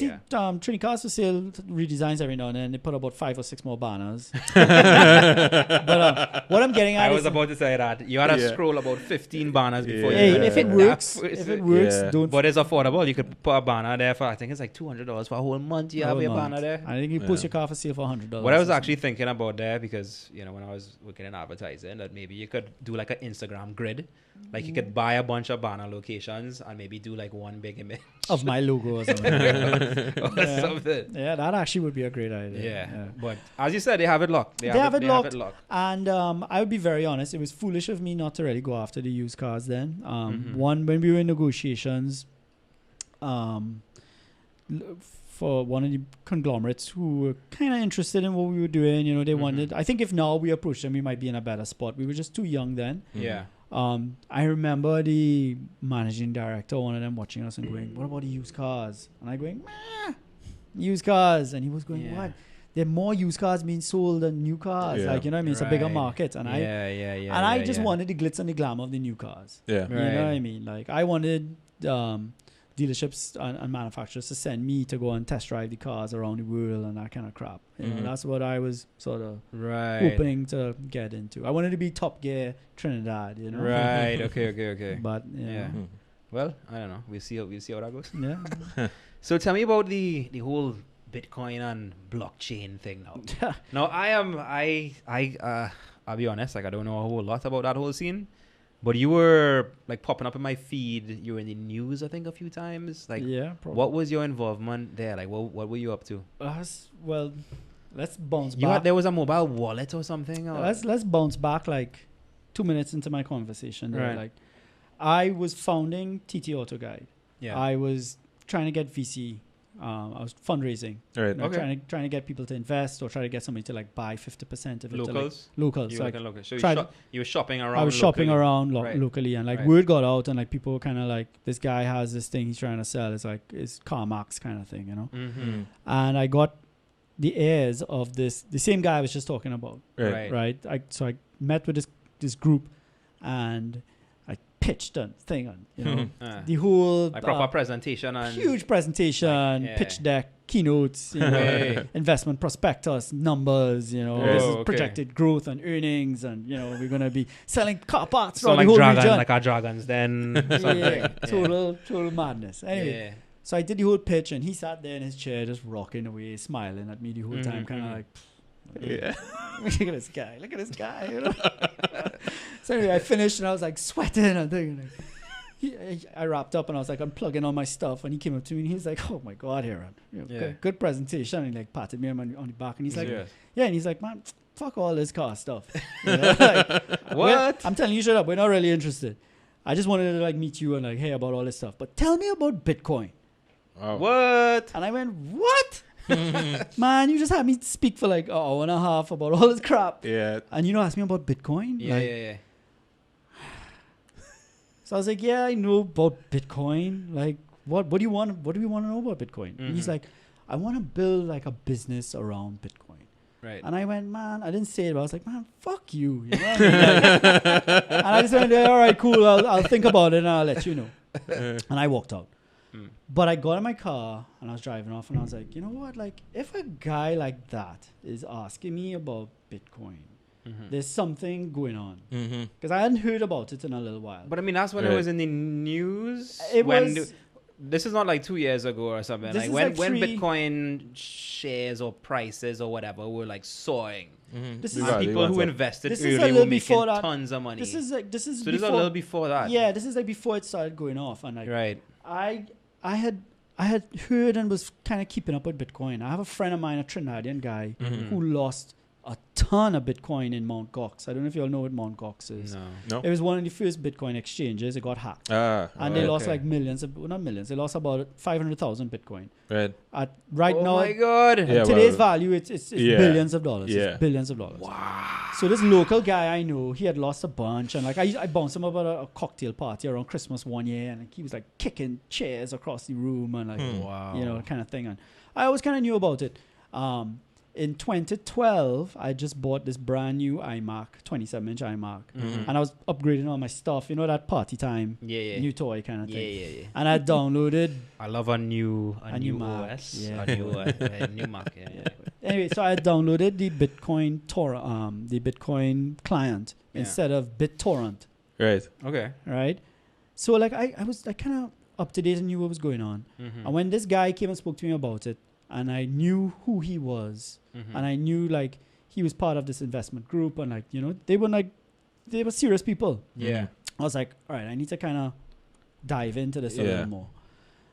Trini Cars for Sale redesigns every now and then. They put about 5 or 6 more banners. But what I'm getting at I was about to say that you had to scroll about 15 banners before. Hey, if it works, don't. But it's affordable. You could put a banner there for, I think it's like $200 for a whole month. You have your banner there. I think you post your car for sale for $100. What I was actually thinking about there, because when I was working in advertising, that maybe you could do like an Instagram grid. Like you could buy a bunch of banner locations and maybe do like one big image of my logo or something. Something. Yeah, that actually would be a great idea. Yeah. But as you said, they have it locked. They have it locked. And I would be very honest, it was foolish of me not to really go after the used cars then. One, when we were in negotiations for one of the conglomerates who were kind of interested in what we were doing, they wanted, I think if now we approached them, we might be in a better spot. We were just too young then. Yeah. I remember the managing director, one of them, watching us and going, "What about the used cars?" And I going, "Used cars," and he was going, "What? There are more used cars being sold than new cars. Like, you know what I mean? It's a bigger market." And I just wanted the glitz and the glamour of the new cars. Yeah, you know what I mean? Like, I wanted dealerships and manufacturers to send me to go and test drive the cars around the world and that kind of crap. You know, that's what I was sort of hoping to get into. I wanted to be Top Gear Trinidad, Right. Okay. But well, I don't know. We'll see how that goes. Yeah. So tell me about the whole Bitcoin and blockchain thing now. Now I'll be honest, like I don't know a whole lot about that whole scene. But you were like popping up in my feed. You were in the news, I think, a few times. Like, probably. What was your involvement there? Like, what were you up to? Well, let's bounce back. There was a mobile wallet or something. Or? Let's bounce back like 2 minutes into my conversation. There. Like, I was founding TT Autoguide. Yeah. I was trying to get VC. I was fundraising, trying to get people to invest or try to get somebody to like buy 50% of it. Locals. So you were shopping around. I was shopping around locally, and like word got out, and like people were kind of like, this guy has this thing he's trying to sell. It's like it's CarMax kind of thing, And I got the heirs of the same guy I was just talking about. Right. So I met with this group, and pitched a thing on, the whole proper presentation and huge presentation, pitch deck, keynotes, investment prospectus, numbers, this is projected growth and earnings, and we're gonna be selling car parts from the whole region, like our dragons. Then total madness. Anyway, so I did the whole pitch, and he sat there in his chair, just rocking away, smiling at me the whole time, kind of like. Look at this guy, So anyway, I finished and I was like sweating and thinking. I wrapped up and I was like unplugging all my stuff, and he came up to me and he was like, "Oh my God, Aaron, good presentation." And he like patted me on the back, and he's like, and he's like, "Man, fuck all this car stuff." What? I'm telling you, shut up. We're not really interested. I just wanted to like meet you and like, hey, about all this stuff. But tell me about Bitcoin. Oh. What? And I went, what? Man, you just had me speak for like an hour and a half about all this crap. Yeah. And ask me about Bitcoin? Yeah. So I was like, yeah, I know about Bitcoin. Like, what do you want? What do we want to know about Bitcoin? And he's like, I want to build like a business around Bitcoin. Right. And I went, man, I didn't say it, but I was like, man, fuck you. You know what I mean? And I just went, all right, cool. I'll think about it and I'll let you know. And I walked out. But I got in my car and I was driving off, and I was like, you know what? Like, if a guy like that is asking me about Bitcoin, There's something going on. Mm-hmm. Because I hadn't heard about it in a little while. But I mean, that's when it was in the news. This is not like 2 years ago or something. This Like is when like when three- Bitcoin shares or prices or whatever were like soaring. This The is And value people who went up. invested This is a early little were making before that. tons of money. this is so before, this is a little before that. Yeah, this is like before it started going off. And like Right. I had heard and was kind of keeping up with Bitcoin. I have a friend of mine, a Trinidadian guy, who lost a ton of Bitcoin in Mt. Gox. I don't know if you all know what Mt. Gox is. No. It was one of the first Bitcoin exchanges. It got hacked. And they lost like millions of, well, not millions. They lost about 500,000 Bitcoin. Right. Right Oh now, my god. Yeah, today's well, value, it's yeah. billions of dollars. Yeah. It's billions of dollars. Wow. So this local guy I know, he had lost a bunch, and like I bounced him up at a cocktail party around Christmas one year, and he was like kicking chairs across the room and like Wow. you know, kind of thing. And I always kind of knew about it. In 2012, I just bought this brand new iMac, 27-inch iMac, and I was upgrading all my stuff. You know, that party time, Yeah. new toy kind of Yeah, thing. yeah. And I downloaded. I love a new Mac. OS. Yeah. A new Mac. Yeah. Anyway, so I downloaded the Bitcoin the Bitcoin client instead of BitTorrent. Right. Okay. Right? So like I was like kind of up to date and knew what was going on. And when this guy came and spoke to me about it, and I knew who he was, and I knew like he was part of this investment group, and like, you know, they were serious people. Yeah. I was like, all right, I need to kind of dive into this a Yeah. little more.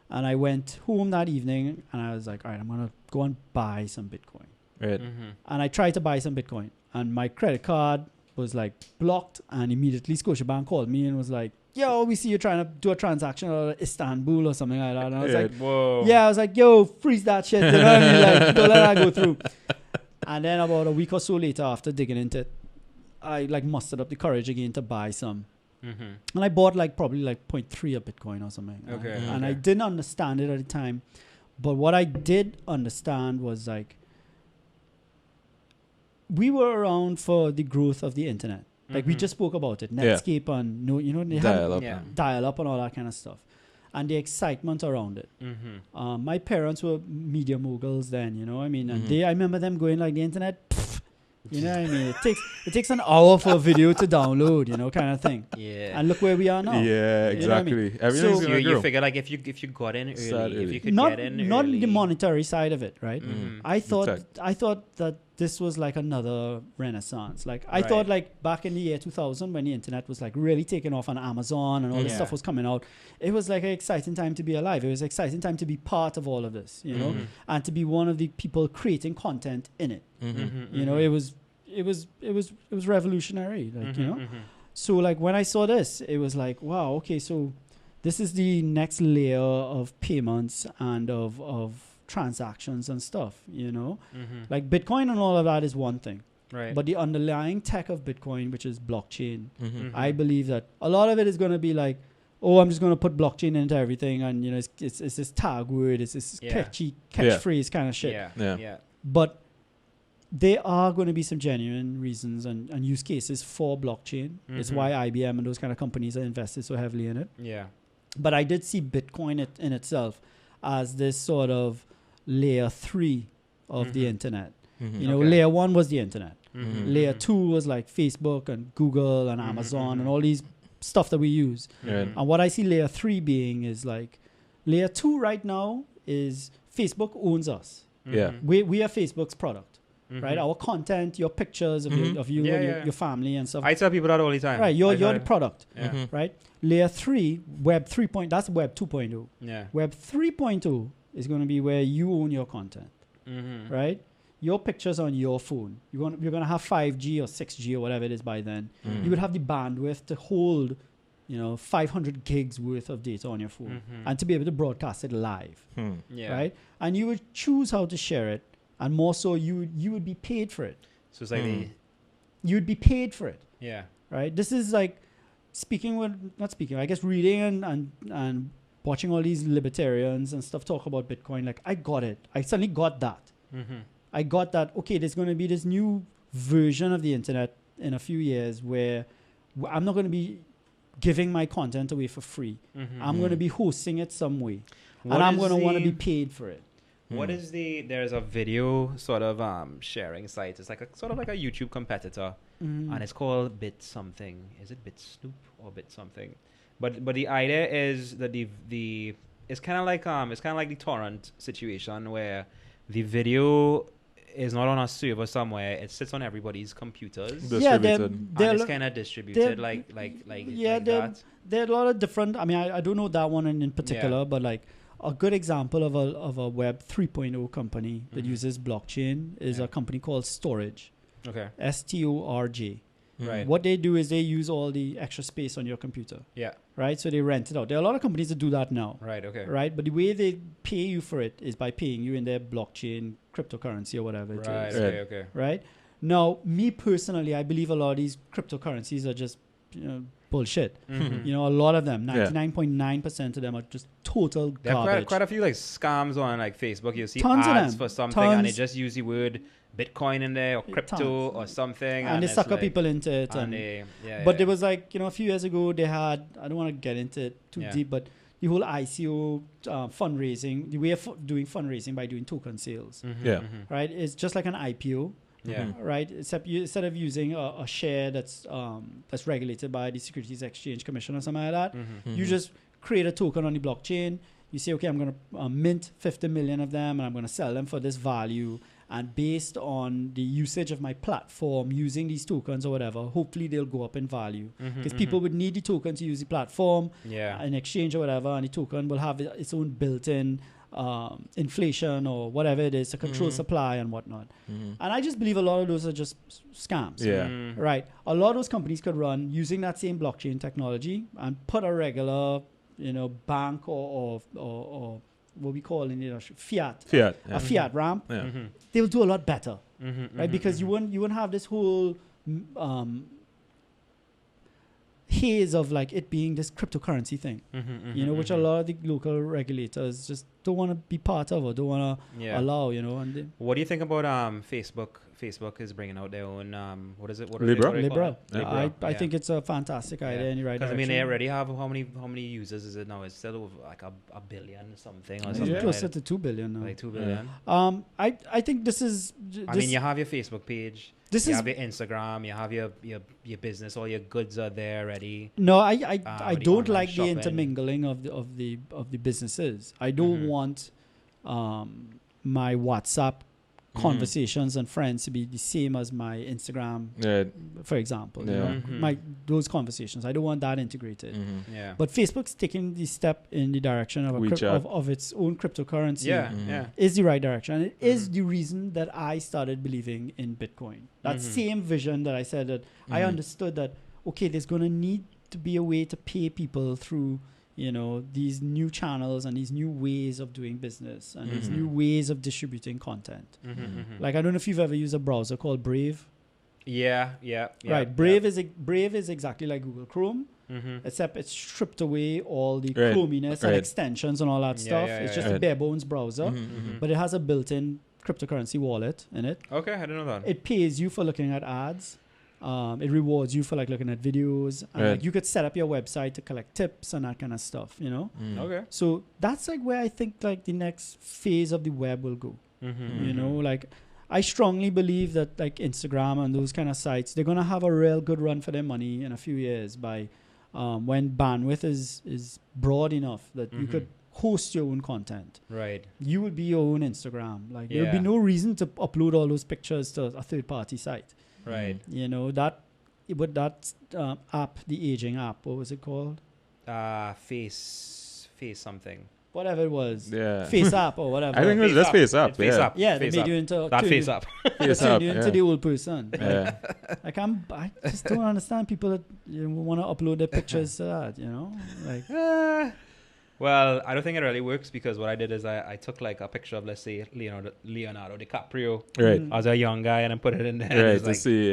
And I went home that evening and I was like, all right, I'm going to go and buy some Bitcoin. Right. And I tried to buy some Bitcoin, and my credit card was like blocked, and immediately Scotiabank called me and was like, yo, we see you trying to do a transaction out of Istanbul or something like that. And I was like, whoa. yeah, I was like, yo, freeze that shit. You know what I mean? Like, don't let that go through. And then about a week or so later, after digging into it, I like mustered up the courage again to buy some. And I bought like probably like 0.3 of Bitcoin or something. Okay. And I didn't understand it at the time. But what I did understand was like, we were around for the growth of the internet. Like we just spoke about it, Netscape and they Dial up. Yeah. dial up and all that kind of stuff, and the excitement around it. My parents were media moguls then, you know what I mean, and I remember them going like, the internet, pff, you know what I mean, it takes an hour for a video to download, you know, kind of thing. Yeah. And look where we are now. Yeah, You know what I mean? exactly. Everything's So gonna you grow. figure like if you got in Start early, if early. you could not get in not early. the monetary side of it, right? I thought Tech. that this was like another renaissance. Like I Right. thought like back in the year 2000 when the internet was like really taking off on Amazon and all this Yeah. stuff was coming out, it was like an exciting time to be alive. It was an exciting time to be part of all of this, you know, and to be one of the people creating content in it. You know, it was revolutionary, like, you know. So like when I saw this, it was like, wow, okay, so this is the next layer of payments and of transactions and stuff, you know. Like Bitcoin and all of that is one thing, Right. but the underlying tech of Bitcoin, which is blockchain, I believe that a lot of it is going to be like, oh, I'm just going to put blockchain into everything, and you know, it's this tag word, it's this catchphrase kind of shit. Yeah. But there are going to be some genuine reasons and use cases for blockchain. It's why IBM and those kind of companies are invested so heavily in it. Yeah. But I did see Bitcoin in itself as this sort of layer 3 of the internet. You know, Okay. layer 1 was the internet. Layer 2 was like Facebook and Google and Amazon and all these stuff that we use. Right. And what I see layer 3 being is like, layer 2 right now is Facebook owns us. Yeah. We are Facebook's product, right? Our content, your pictures of you Yeah, and yeah. your family and stuff. I tell people that all the time. Right, you're the product, Yeah. right? Layer 3, Web 3. That's Web 2.0. Yeah. Web 3.0 is going to be where you own your content, right? Your pictures on your phone. You're going to have 5G or 6G or whatever it is by then. You would have the bandwidth to hold, you know, 500 gigs worth of data on your phone and to be able to broadcast it live, Yeah. right? And you would choose how to share it, and more so, you would be paid for it. So it's like the You would be paid for it, yeah. right? This is like I guess reading and watching all these libertarians and stuff talk about Bitcoin. Like, I got it. I suddenly got that. I got that, okay, there's going to be this new version of the internet in a few years where I'm not going to be giving my content away for free. I'm going to be hosting it some way. What and I'm is going to want to the- be paid for it. What is there's a video sort of sharing site. It's like a sort of like a YouTube competitor, and it's called Bit something. Is it Bit Snoop or Bit something? But the idea is that the it's kind of like the torrent situation where the video is not on a server somewhere. It sits on everybody's computers. Yeah, Distributed. And it's kind of distributed like that. There are a lot of different. I mean, I don't know that one in particular, but like a good example of a Web 3.0 company that uses blockchain is a company called Storage. Okay. STORJ. Right. What they do is they use all the extra space on your computer. Yeah. Right. So they rent it out. There are a lot of companies that do that now. Right. Okay. Right. But the way they pay you for it is by paying you in their blockchain cryptocurrency or whatever it is. Right. Okay. Right. Now, me personally, I believe a lot of these cryptocurrencies are just bullshit. Mm-hmm. You know, a lot of them, 99.9% of them are just total there are garbage. quite a few like scams on like Facebook. You see Tons of ads them. for something and they just use the word Bitcoin in there or crypto or something, and they it's sucker like, people into it. But there was like, a few years ago they had, I don't want to get into it too deep, but the whole ICO fundraising, the way of doing fundraising by doing token sales, right? It's just like an IPO. Yeah. Right. Except instead of using a share that's regulated by the Securities Exchange Commission or something like that, you just create a token on the blockchain. You say, okay, I'm going to mint 50 million of them, and I'm going to sell them for this value. And based on the usage of my platform, using these tokens or whatever, hopefully they'll go up in value. Because people would need the token to use the platform in exchange or whatever, and the token will have its own built-in inflation or whatever it is to control supply and whatnot. And I just believe a lot of those are just scams. Right. A lot of those companies could run using that same blockchain technology and put a regular, bank or what we call in fiat a fiat ramp. They'll do a lot better, right? Because you wouldn't have this whole haze of like it being this cryptocurrency thing, which a lot of the local regulators just don't want to be part of or don't want to allow, And what do you think about Facebook? Facebook is bringing out their own what is it? Libra. Libra. I think it's a fantastic idea in the right direction. Because they already have how many users is it now? It's still over like a billion something or something. Closer to 2 billion now. Like 2 billion. I think this is. I mean, you have your Facebook page. You have your Instagram. You have your business. All your goods are there already. No, I don't like the intermingling of the businesses. I don't want my WhatsApp conversations and friends to be the same as my Instagram, for example. Those conversations. I don't want that integrated. But Facebook's taking the step in the direction of its own cryptocurrency. Is the right direction. And it is the reason that I started believing in Bitcoin. That same vision that I said that I understood that, okay, there's going to need to be a way to pay people through these new channels and these new ways of doing business and these new ways of distributing content. Like, I don't know if you've ever used a browser called Brave. Right. Brave is exactly like Google Chrome, except it's stripped away all the chrominess and extensions and all that stuff. It's just a bare bones browser, but it has a built-in cryptocurrency wallet in it. Okay, I didn't know that. It pays you for looking at ads. It rewards you for like looking at videos, and like, you could set up your website to collect tips and that kind of stuff, Okay. So that's like where I think like the next phase of the web will go. Like I strongly believe that like Instagram and those kind of sites, they're gonna have a real good run for their money in a few years by when bandwidth is broad enough that you could host your own content. Right. You would be your own Instagram. Like there would be no reason to upload all those pictures to a third-party site. Right. That app, the aging app, what was it called? Face something. Whatever it was. Yeah. Face app or whatever. I think it was just Face App. Face App. Yeah, they made you into that Face App. Face App. You into the old person. Yeah. Like I just don't understand people that want to upload their pictures to that. Like. Well, I don't think it really works because what I did is I took like a picture of, let's say, Leonardo DiCaprio as a young guy and I put it in there. Right, to see,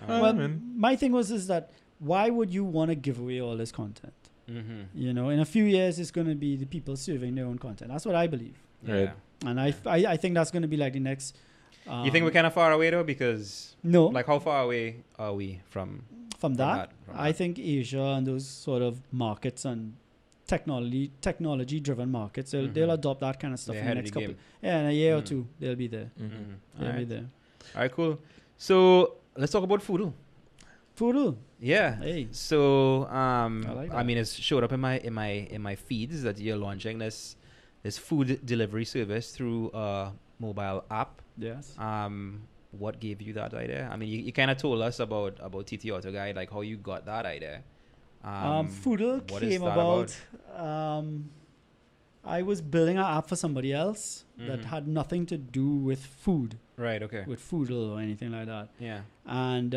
Well, my thing is that why would you want to give away all this content? In a few years, it's going to be the people serving their own content. That's what I believe. Right. And I think that's going to be like the next... you think we're kind of far away though? Because... No. Like how far away are we from... From that, I think Asia and those sort of markets and technology driven markets. They'll adopt that kind of stuff They're in the ahead of next the couple. game. Yeah, in a year or two, they'll be there. They'll be Alright. there. All right, cool. So let's talk about Foodle. Foodle. Yeah. Hey. So like I that. mean, it's showed up in my feeds that you're launching this food delivery service through a mobile app. Yes. What gave you that idea? I mean, you kind of told us about TT Autoguide, like how you got that idea. Foodle what is came that about. I was building an app for somebody else that Mhm. had nothing to do with food, Right. Okay. with Foodle or anything like that. Yeah. And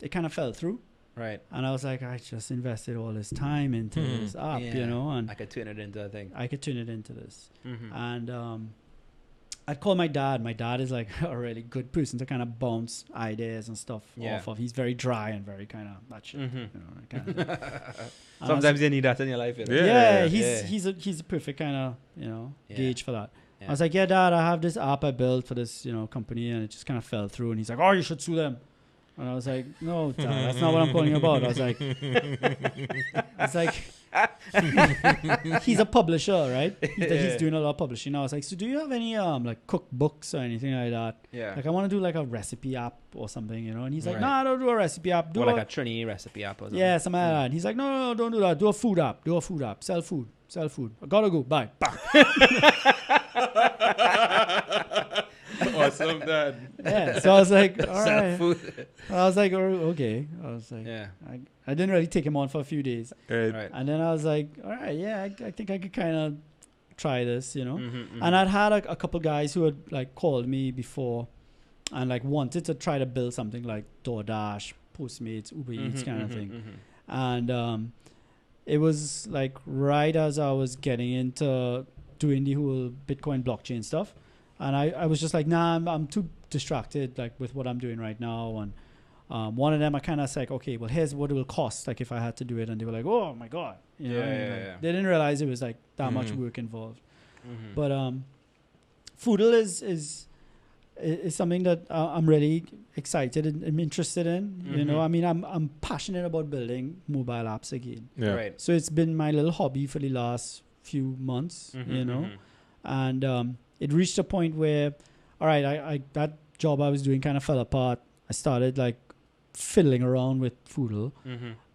it kind of fell through. Right. And I was like, I just invested all this time into this app, Yeah. you know, and I could turn it into a thing. I could turn it into this. Mm-hmm. And I'd call my dad. My dad is like a really good person to kind of bounce ideas and stuff Yeah. off of. He's very dry and very kind of that shit. Mhm. You know, that kind of thing. And I was Sometimes you need that in your life. You know? Yeah. yeah, Yeah. he's a perfect kind of Yeah. gauge for that. Yeah. I was like, yeah, Dad, I have this app I built for this company, and it just kind of fell through. And he's like, oh, you should sue them. And I was like, no, Dad, that's not what I'm calling you about. I was like, he's a publisher, right? He's doing a lot of publishing. I was like, so do you have any like cookbooks or anything like that? Yeah. Like I want to do like a recipe app or something, you know? And he's like, Right. nah, don't do a recipe app. Do Or like a Trini recipe app or something. yeah, something like that. And he's like, no, don't do that. Do a food app. Sell food. I gotta go. Bye. Bang. Awesome, Dad. Yeah. So I was like, all Sell right. food. I was like, okay. I was like, Yeah. I didn't really take him on for a few days. Right. Right. And then I was like, all right, yeah, I think I could kind of try this, you know? Mm-hmm, And I'd had a couple guys who had like called me before and like wanted to try to build something like DoorDash, Postmates, Uber Eats kind of thing. And it was like right as I was getting into doing the whole Bitcoin blockchain stuff. And I was just like, nah, I'm too distracted like with what I'm doing right now. And one of them, I kind of like, okay, well, here's what it will cost like if I had to do it. And they were like, oh my God. You know what I mean? Like, they didn't realize it was like that much work involved. Mm-hmm. But Foodle is something that I'm really excited and I'm interested in. You know, I mean, I'm passionate about building mobile apps again. Yeah. Right. So it's been my little hobby for the last few months, you know. And it reached a point where, all right, I that job I was doing kind of fell apart. I started like fiddling around with Foodle.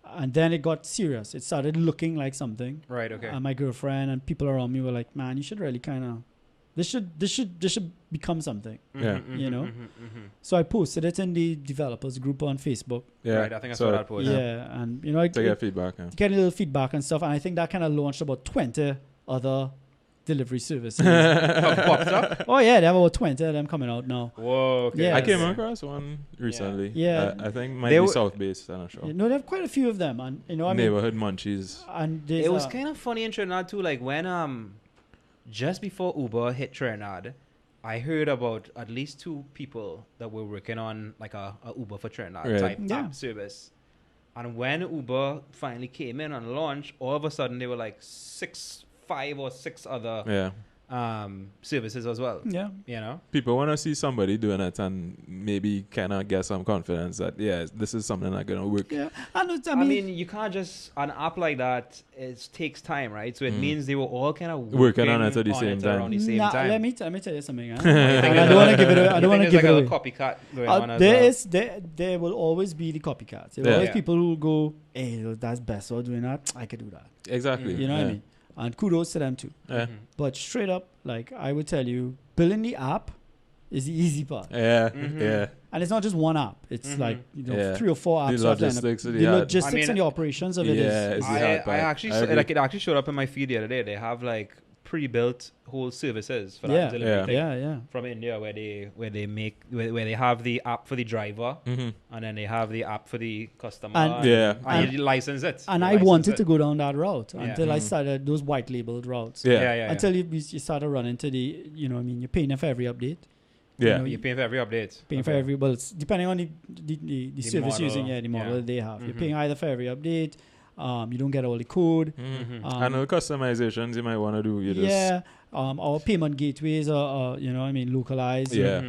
And then it got serious. It started looking like something. Right. Okay. And my girlfriend and people around me were like, man, you should really kind of, this should become something. Yeah. You know? So I posted it in the developers group on Facebook. Yeah. Right. I think I saw that post. Yeah. And, you know, I To get feedback. Yeah. get a little feedback and stuff. And I think that kind of launched about 20 other delivery services. Popped up. Oh, yeah. They have about 20 of them coming out now. Whoa. Okay. Yeah. I came across one recently. Yeah. I think might They be were- South based. I'm not sure. You know, they have quite a few of them. And, you know, I mean, Neighborhood munchies. and there's It was kind of funny in Trinidad too. Like when just before Uber hit Trinidad, I heard about at least 2 people that were working on like a Uber for Trinidad Right. type Yeah. app service. And when Uber finally came in and launched, all of a sudden they were like 5 or 6 other Yeah. services as well. yeah. You know? People want to see somebody doing it and maybe kind of get some confidence that, yeah, this is something that's going to work. Yeah. And it's, I mean, you can't just an app like that. It takes time, right? So it means they were all kind of Working on it at the same time. around the same nah, time. let me tell you something. Huh? You think And I there's don't want to a- give it away. I you don't want to think give it there's away. like a copycat going on as There well? is there will always be the copycats. There will Yeah. always Yeah. people who go, hey, that's Besson doing that. I could do that. Exactly. You know what I mean? And kudos to them too. Yeah. But straight up, like I would tell you, building the app is the easy part. Yeah. Mhm. Yeah. And it's not just one app. It's Mhm. like Yeah. 3 or 4 apps. The you have to end up- logistics of the the app. logistics I mean, and the operations of it yeah, is. it's the hard part. I actually I agree. like it actually showed up in my feed the other day. They have like pre-built whole services for that Yeah. delivery thing Yeah. from India where they have the app for the driver Mhm. and then they have the app for the customer And- Yeah. and you license it. And You I license wanted it. to go down that route Yeah. until I Mhm. started those white labeled routes. Yeah. Until Until you started running to the, you know what I mean, you're paying for every update. Yeah. You know, you're paying for every update. paying for Okay. every, well, it's depending on the service model, using, the model yeah. that they have. You're Mhm. paying either for every update, you don't get all the code. Mhm. Mhm. I know customizations you might want to do. You just Yeah, our payment gateways are, you know what I mean, localized. Yeah.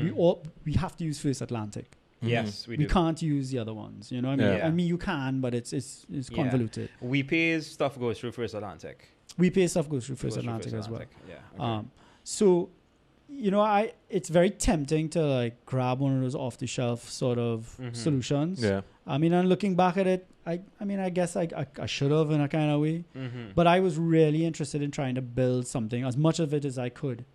We have to use First Atlantic. Yes, we We do. can't use the other ones, you know what I mean? Yeah. I mean, you can, but it's Yeah. convoluted. We pay stuff goes through First Atlantic. We pay stuff goes through First Goes through Atlantic as well. Yeah. Okay. So, it's very tempting to like grab one of those off the shelf sort of solutions. Yeah. I mean, and looking back at it, I guess I should have in a kind of way, but I was really interested in trying to build something, as much of it as I could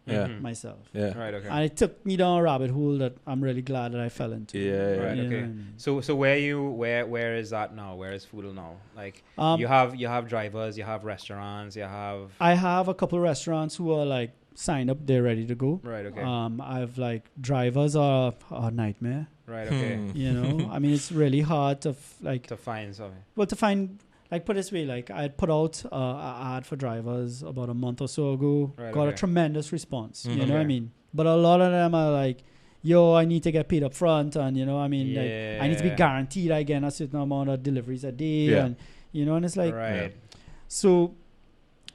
myself. Yeah. Right. Okay. And it took me down a rabbit hole that I'm really glad that I fell into. Yeah. Right. You know Okay. what I mean? So where is that now? Where is Foodle now? Like you have drivers, you have restaurants, you have. I have a couple of restaurants who are like signed up, they're ready to go. Right. Okay. I've like drivers are a nightmare. Right. Okay. You know, I mean, it's really hard to To find something. Well, to find, like, put it this way, like, I had put out an ad for drivers about a month or so ago. Right, Got a okay. tremendous response. You know Okay. what I mean? But a lot of them are like, yo, I need to get paid up front. And, you know, I mean, like, I need to be guaranteed I get a certain amount of deliveries a day. Yeah. And, you know, and it's like, Right. so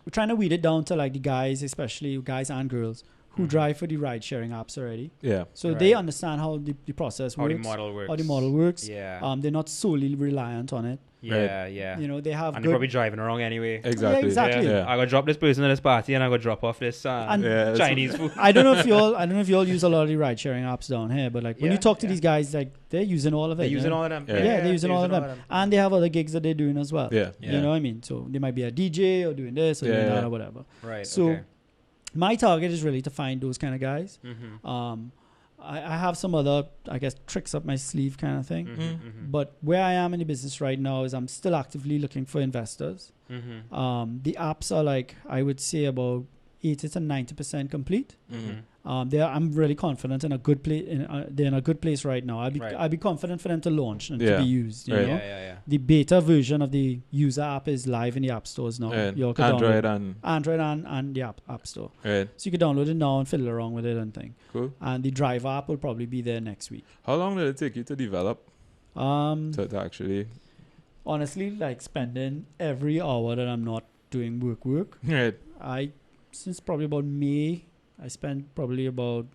we're trying to weed it down to, like, the guys, especially guys and girls, who drive for the ride-sharing apps already. Yeah. So Right. they understand how the process How works. the model works. How the model works. Yeah. They're not solely reliant on it. Yeah. Yeah. You know, they have And good... they're probably driving wrong anyway. Exactly. Yeah, exactly. Yeah. I gotta drop this person at this party, and I gotta drop off this And- Chinese food. I don't know if you all use a lot of the ride sharing apps down here, but like when you Yeah, talk to yeah. these guys, like they're using all of it. They're you using know? all of them. Yeah. They're using all of them. And they have other gigs that they're doing as well. Yeah. You know what I mean? So they might be a DJ or doing this or doing Yeah. that or whatever. Right. So okay. my target is really to find those kind of guys. Mm-hmm. I have some other, I guess, tricks up my sleeve kind of thing. Mm-hmm. Mm-hmm. But where I am in the business right now is I'm still actively looking for investors. Mm-hmm. The apps are like, I would say about 80 to 90% complete. Mm-hmm. I'm really confident in a good place. They're in a good place right now. Right. I'd be confident for them to launch and Yeah. to be used. You Right. know? Yeah. The beta version of the user app is live in the app stores now. Right. You all can Android download and Android and the app store. right. So you can download it now and fiddle around with it and thing. Cool. And the driver app will probably be there next week. How long did it take you to develop to actually? Honestly, like spending every hour that I'm not doing work. Right. Since probably about May, I spent probably about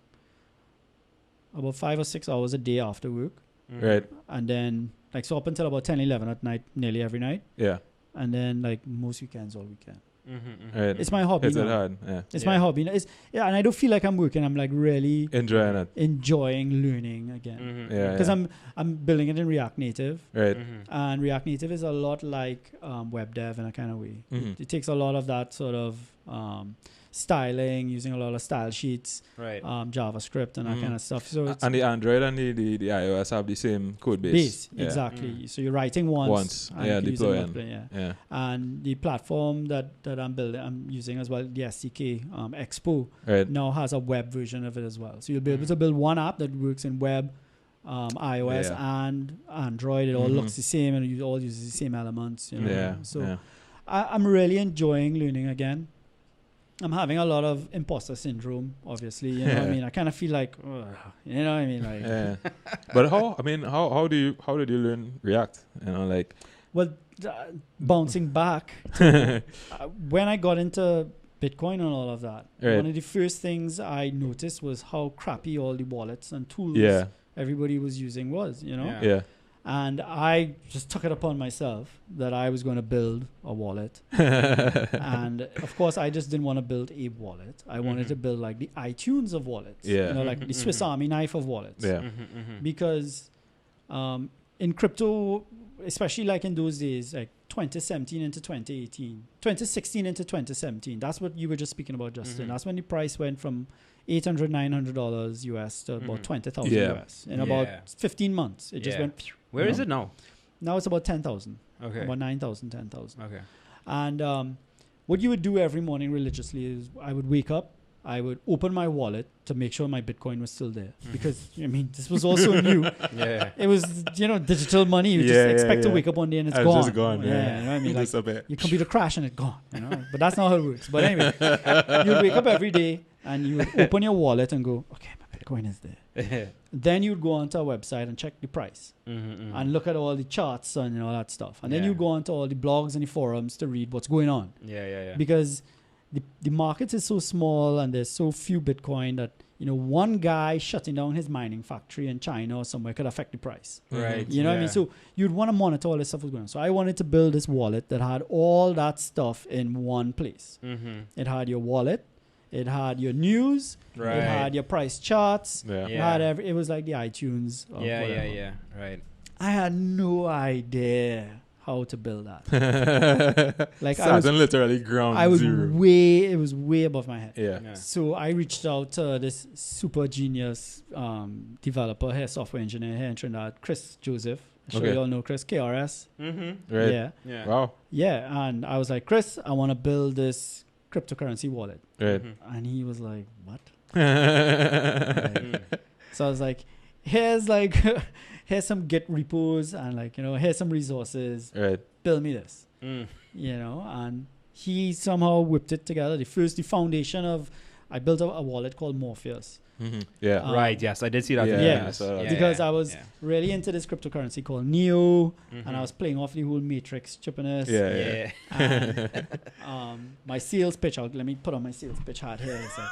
5 or 6 hours a day after work. Mm-hmm. Right. And then, like, so up until about 10, 11 at night, nearly every night. Yeah. And then, like, most weekends, all weekend. Mm-hmm. Right. It's my hobby It's now. hard. Yeah. It's Yeah. my hobby. And I don't feel like I'm working. I'm, like, really Enjoying it. enjoying learning again. Mm-hmm. Yeah. Because I'm building it in React Native. Right. Mm-hmm. And React Native is a lot like web dev in a kind of way. Mhm. It takes a lot of that sort of styling, using a lot of style sheets, Right. JavaScript and that Mhm. kind of stuff. So it's And the Android and the iOS have the same code base. base, Yeah. exactly. Mm. So you're writing once. and Yeah, you can use it deploying. multiple, yeah. Yeah. And the platform that I'm using as well, the SDK, Expo, Right. now has a web version of it as well. So you'll be able to build one app that works in web, iOS, Yeah. and Android. It all Mhm. looks the same, and it all uses the same elements. You know? Yeah. So yeah. I'm really enjoying learning again. I'm having a lot of imposter syndrome, obviously. You know what I mean? I kind of feel like, ugh, you know what I mean? Like, Yeah. But how did you learn React? You know, like. well, bouncing back to, when I got into Bitcoin and all of that, Right. one of the first things I noticed was how crappy all the wallets and tools Yeah. everybody was using was, you know? Yeah. Yeah. And I just took it upon myself that I was going to build a wallet. And of course, I just didn't want to build a wallet. I wanted to build like the iTunes of wallets. Yeah. You know, like the Swiss Army knife of wallets. Yeah. Mm-hmm. Mm-hmm. Because in crypto, especially like in those days, like 2017 into 2018, 2016 into 2017, that's what you were just speaking about, Justin. Mhm. That's when the price went from $800, $900 US to about Mhm. 20,000 Yeah. US. In about Yeah. 15 months, it just Yeah. went. phew, Where you is know? it now? Now it's about 10,000, Okay. about 9,000, 10,000. Okay. And what you would do every morning religiously is I would wake up, I would open my wallet to make sure my Bitcoin was still there. Because, I mean, this was also new. Yeah. It was, digital money. You Yeah, just yeah, expect to yeah. wake up one day and it's It's gone. just gone. Yeah, Yeah. you know what I mean? Like, Disappear. your computer crash and it's gone, you know? But that's not how it works. But anyway, you'd wake up every day and you would open your wallet and go, okay, my Bitcoin is there. Then you'd go onto a website and check the price Mm-hmm. and look at all the charts and all that stuff. And then Yeah. you go onto all the blogs and the forums to read what's going on. Yeah. Because the market is so small and there's so few Bitcoin that, you know, one guy shutting down his mining factory in China or somewhere could affect the price. Right. You know what I mean? So you'd want to monitor all this stuff was going on. So I wanted to build this wallet that had all that stuff in one place. Mm-hmm. It had your wallet, it had your news, Right. it had your price charts, Yeah. it had it was like the iTunes. Of whatever. Yeah. Right. I had no idea how to build that. Like Starting literally ground I was zero. it was way above my head. Yeah. So I reached out to this super genius developer here, software engineer here in Trinidad, Chris Joseph. I'm sure Okay. you all know Chris, KRS. Mm-hmm. Right. Yeah. Yeah. Wow. Yeah. And I was like, Chris, I want to build this cryptocurrency wallet. Right. Mhm. And he was like, what? Mm. So I was like, here's some Git repos and like, you know, here's some resources. Right. Build me this. Mm. You know, and he somehow whipped it together. The foundation of, I built a wallet called Morpheus. Mm-hmm. Yeah. Right. Yes, I did see that. Yeah, video. yeah, Yes. so- Because I was really into this cryptocurrency called Neo, Mhm. and I was playing off the whole matrix chippiness. Yeah. And, my sales pitch, let me put on my sales pitch hat here. It's like,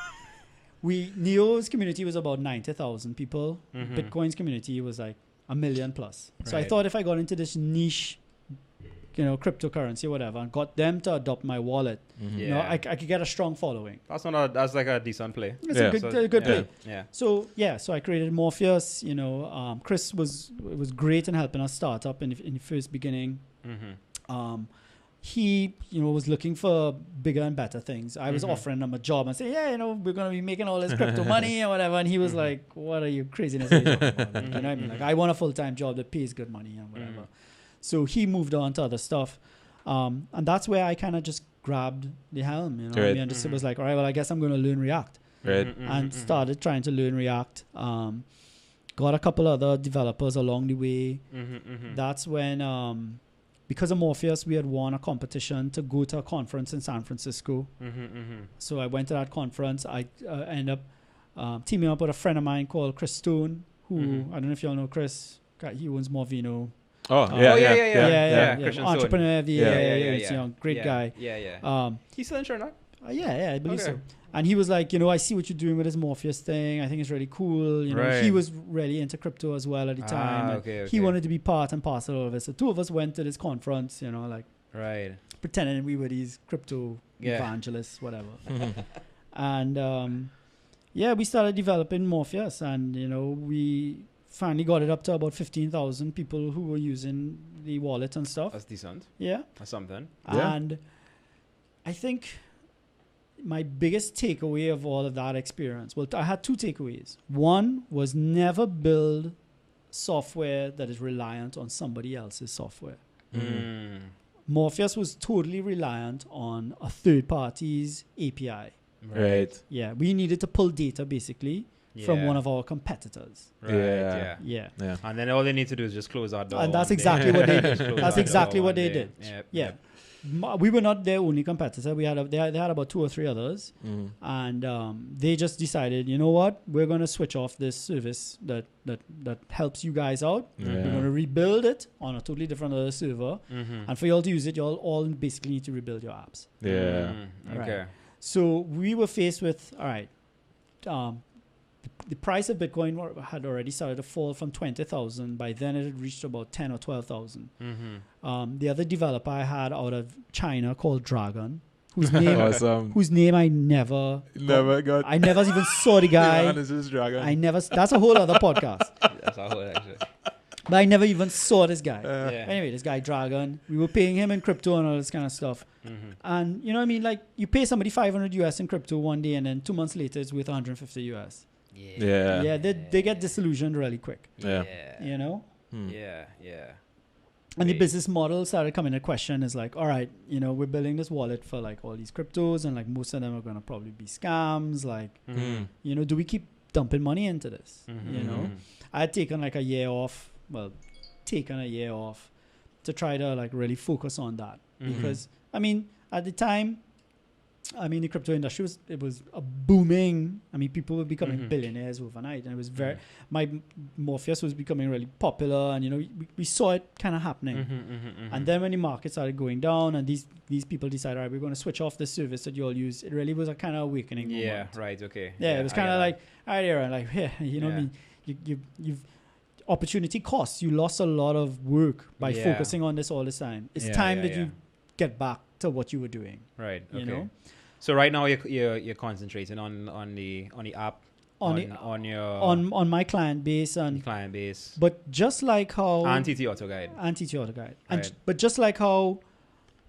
Neo's community was about 90,000 people. Mhm. Bitcoin's community was like 1 million plus. So I Right. thought if I got into this niche, you know, cryptocurrency or whatever, and got them to adopt my wallet, Mhm. you know, Yeah. I could get a strong following. That's like a decent play. It's Yeah. a good play. Yeah. So so I created Morpheus. You know, Chris was great in helping us start up in the first beginning. Mm-hmm. He, you know, was looking for bigger and better things. I was Mhm. offering him a job and saying, yeah, you know, we're gonna be making all this crypto money or whatever. And he was like, what are you craziness? Are you talking about? Like, you know what I mean? Like, I want a full-time job that pays good money and whatever. So he moved on to other stuff. And that's where I kind of just grabbed the helm, you know what I Right. mean? And just was like, all right, well, I guess I'm going to learn React. Right. And started trying to learn React. Got a couple other developers along the way. That's when, because of Morpheus, we had won a competition to go to a conference in San Francisco. So I went to that conference. I ended up teaming up with a friend of mine called Chris Stone, who, I don't know if y'all know Chris. He owns Morvino. Oh, Yeah. Christian Entrepreneur of the year. Yeah. You know, great guy. Yeah. He's still in Trinidad? Yeah, I believe Okay. so. And he was like, you know, I see what you're doing with this Morpheus thing. I think it's really cool. You know, Right. he was really into crypto as well at the time. and Okay. He wanted to be part and parcel of it. So two of us went to this conference, you know, like Right. pretending we were these crypto evangelists, whatever. And we started developing Morpheus, and you know, we finally got it up to about 15,000 people who were using the wallet and stuff. That's decent. Yeah. That's something. Yeah. And I think my biggest takeaway of all of that experience, well, I had two takeaways. One was never build software that is reliant on somebody else's software. Morpheus was totally reliant on a third party's API. Right. Yeah, we needed to pull data basically from one of our competitors. Right. Yeah. Yeah. And then all they need to do is just close that door. And that's one day. exactly what they did. Just close That's that exactly door what one they day. did. Yeah. We were not their only competitor. They had about 2 or 3 others, and they just decided, you know what, we're going to switch off this service that helps you guys out. We're going to rebuild it on a totally different other server, and for y'all to use it, y'all all basically need to rebuild your apps. Yeah. Okay. Right. So we were faced with, all right, the price of Bitcoin had already started to fall from 20,000. By then, it had reached about 10 or 12,000. The other developer I had out of China called Dragon, whose name Awesome. whose name I never got. I never even saw the guy. This is Dragon. I never. That's a whole other podcast. That's how it actually. But I never even saw this guy. Yeah. Anyway, this guy Dragon, we were paying him in crypto and all this kind of stuff. And you know what I mean? Like, you pay somebody $500 US in crypto one day, and then 2 months later it's worth $150 US. Yeah. Yeah, they get disillusioned really quick. Yeah. You know? Yeah. And the business model started coming into question. Is like, all right, you know, we're building this wallet for like all these cryptos, and like most of them are gonna probably be scams. Like, you know, do we keep dumping money into this? You know, I had taken like a year off. Well, taken a year off to try to like really focus on that, because I mean, at the time, I mean, the crypto industry was a booming I mean, people were becoming billionaires overnight, and it was very. My Morpheus was becoming really popular, and we saw it kind of happening. And then when the market started going down, and these people decided, all right, we're going to switch off the service that you all use. It really was a kind of awakening moment. Right. Okay. Yeah, it was kind of like, all right, Aaron, like, yeah, what I mean, you've opportunity costs. You lost a lot of work by focusing on this all this time. It's time that you get back to what you were doing. Right. Okay. You know. So right now you're concentrating on the app on my client base and client base. But just like how TT Autoguide. Right. But just like how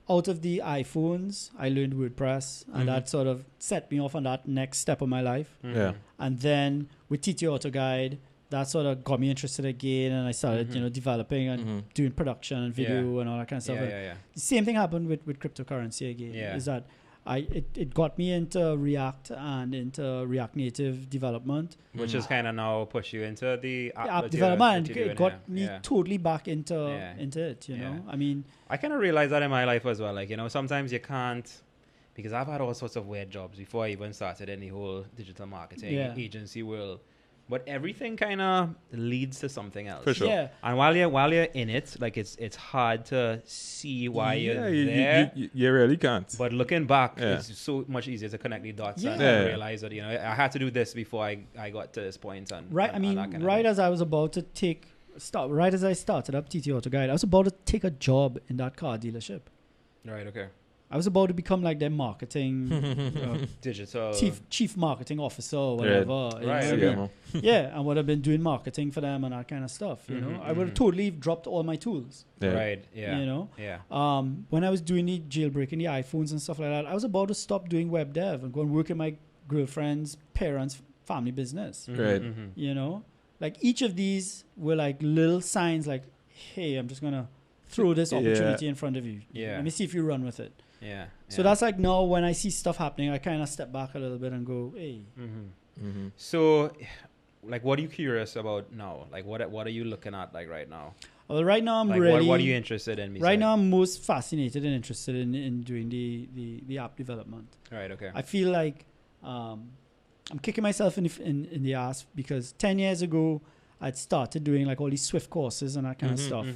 out of the iPhones I learned WordPress, and that sort of set me off on that next step of my life. Yeah. And then with TT Autoguide, that sort of got me interested again, and I started developing and doing production and video and all that kind of stuff. The same thing happened with cryptocurrency again. Is that it got me into React and into React Native development, which is kind of now push you into the app development. It got me totally back into it. You know, I mean, I kind of realized that in my life as well. Like, sometimes you can't, because I've had all sorts of weird jobs before I even started in the whole digital marketing agency world. But everything kind of leads to something else. For sure. Yeah. And while you're in it, like it's hard to see why you're there. You really can't. But looking back, it's so much easier to connect the dots and realize that I had to do this before I got to this point. And right. And, I mean, right as I was about to right as I started up TT Autoguide, I was about to take a job in that car dealership. Right. Okay. I was about to become like their marketing digital chief marketing officer or whatever. Right. Yeah, and would have been doing marketing for them and that kind of stuff. You know, I would have totally dropped all my tools. Yeah. Right. Yeah. You know. Yeah. When I was doing the jailbreaking the iPhones and stuff like that, I was about to stop doing web dev and go and work in my girlfriend's parents' family business. Right. You know, like each of these were like little signs, like, hey, I'm just gonna throw this opportunity in front of you. Yeah. Let me see if you run with it. Yeah. So that's like now when I see stuff happening, I kind of step back a little bit and go, hey. So, like, what are you curious about now? Like, what are you looking at, like, right now? Well, right now I'm like, really... What are you interested in? Right now I'm most fascinated and interested in doing the app development. Right, okay. I feel like I'm kicking myself in the ass because 10 years ago, I'd started doing like all these Swift courses and that kind of stuff,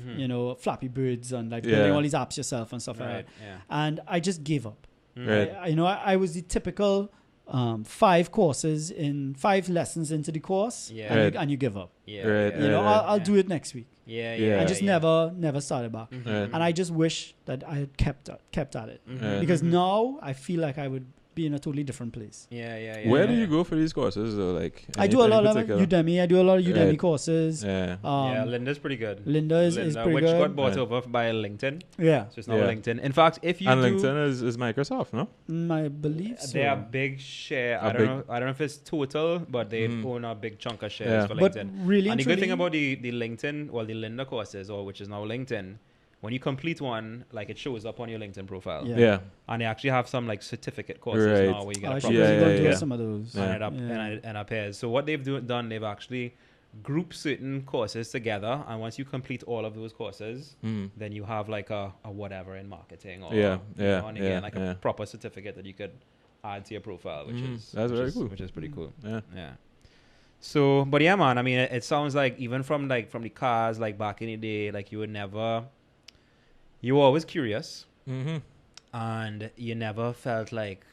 Flappy Birds and like building all these apps yourself and stuff like that. Yeah. And I just gave up. Right. I was the typical 5 courses in 5 lessons into the course and you give up. Yeah. Right. I'll do it next week. Yeah. I just never started back. Right. And I just wish that I had kept at it. Because now I feel like I would be in a totally different place. Where do you go for these courses though? Like I do a lot of Udemy. I do a lot of Udemy courses. Linda's pretty good. Linda is pretty which good. got bought over by LinkedIn. Yeah. So it's now LinkedIn. In fact, if you LinkedIn is Microsoft, no? I believe so. They are big share. I don't know if it's total, but they own a big chunk of shares for LinkedIn. But really and the good thing about the LinkedIn, which is now LinkedIn, when you complete one, like it shows up on your LinkedIn profile. Yeah. And they actually have some like certificate courses now where you get do some of those. And it appears. So what they've done, they've actually grouped certain courses together, and once you complete all of those courses, then you have like a whatever in marketing or a proper certificate that you could add to your profile, which is very cool. Which is pretty cool. Yeah. So, but yeah, man. I mean, it sounds like even from the cars, like back in the day, like you were always curious, and you never felt like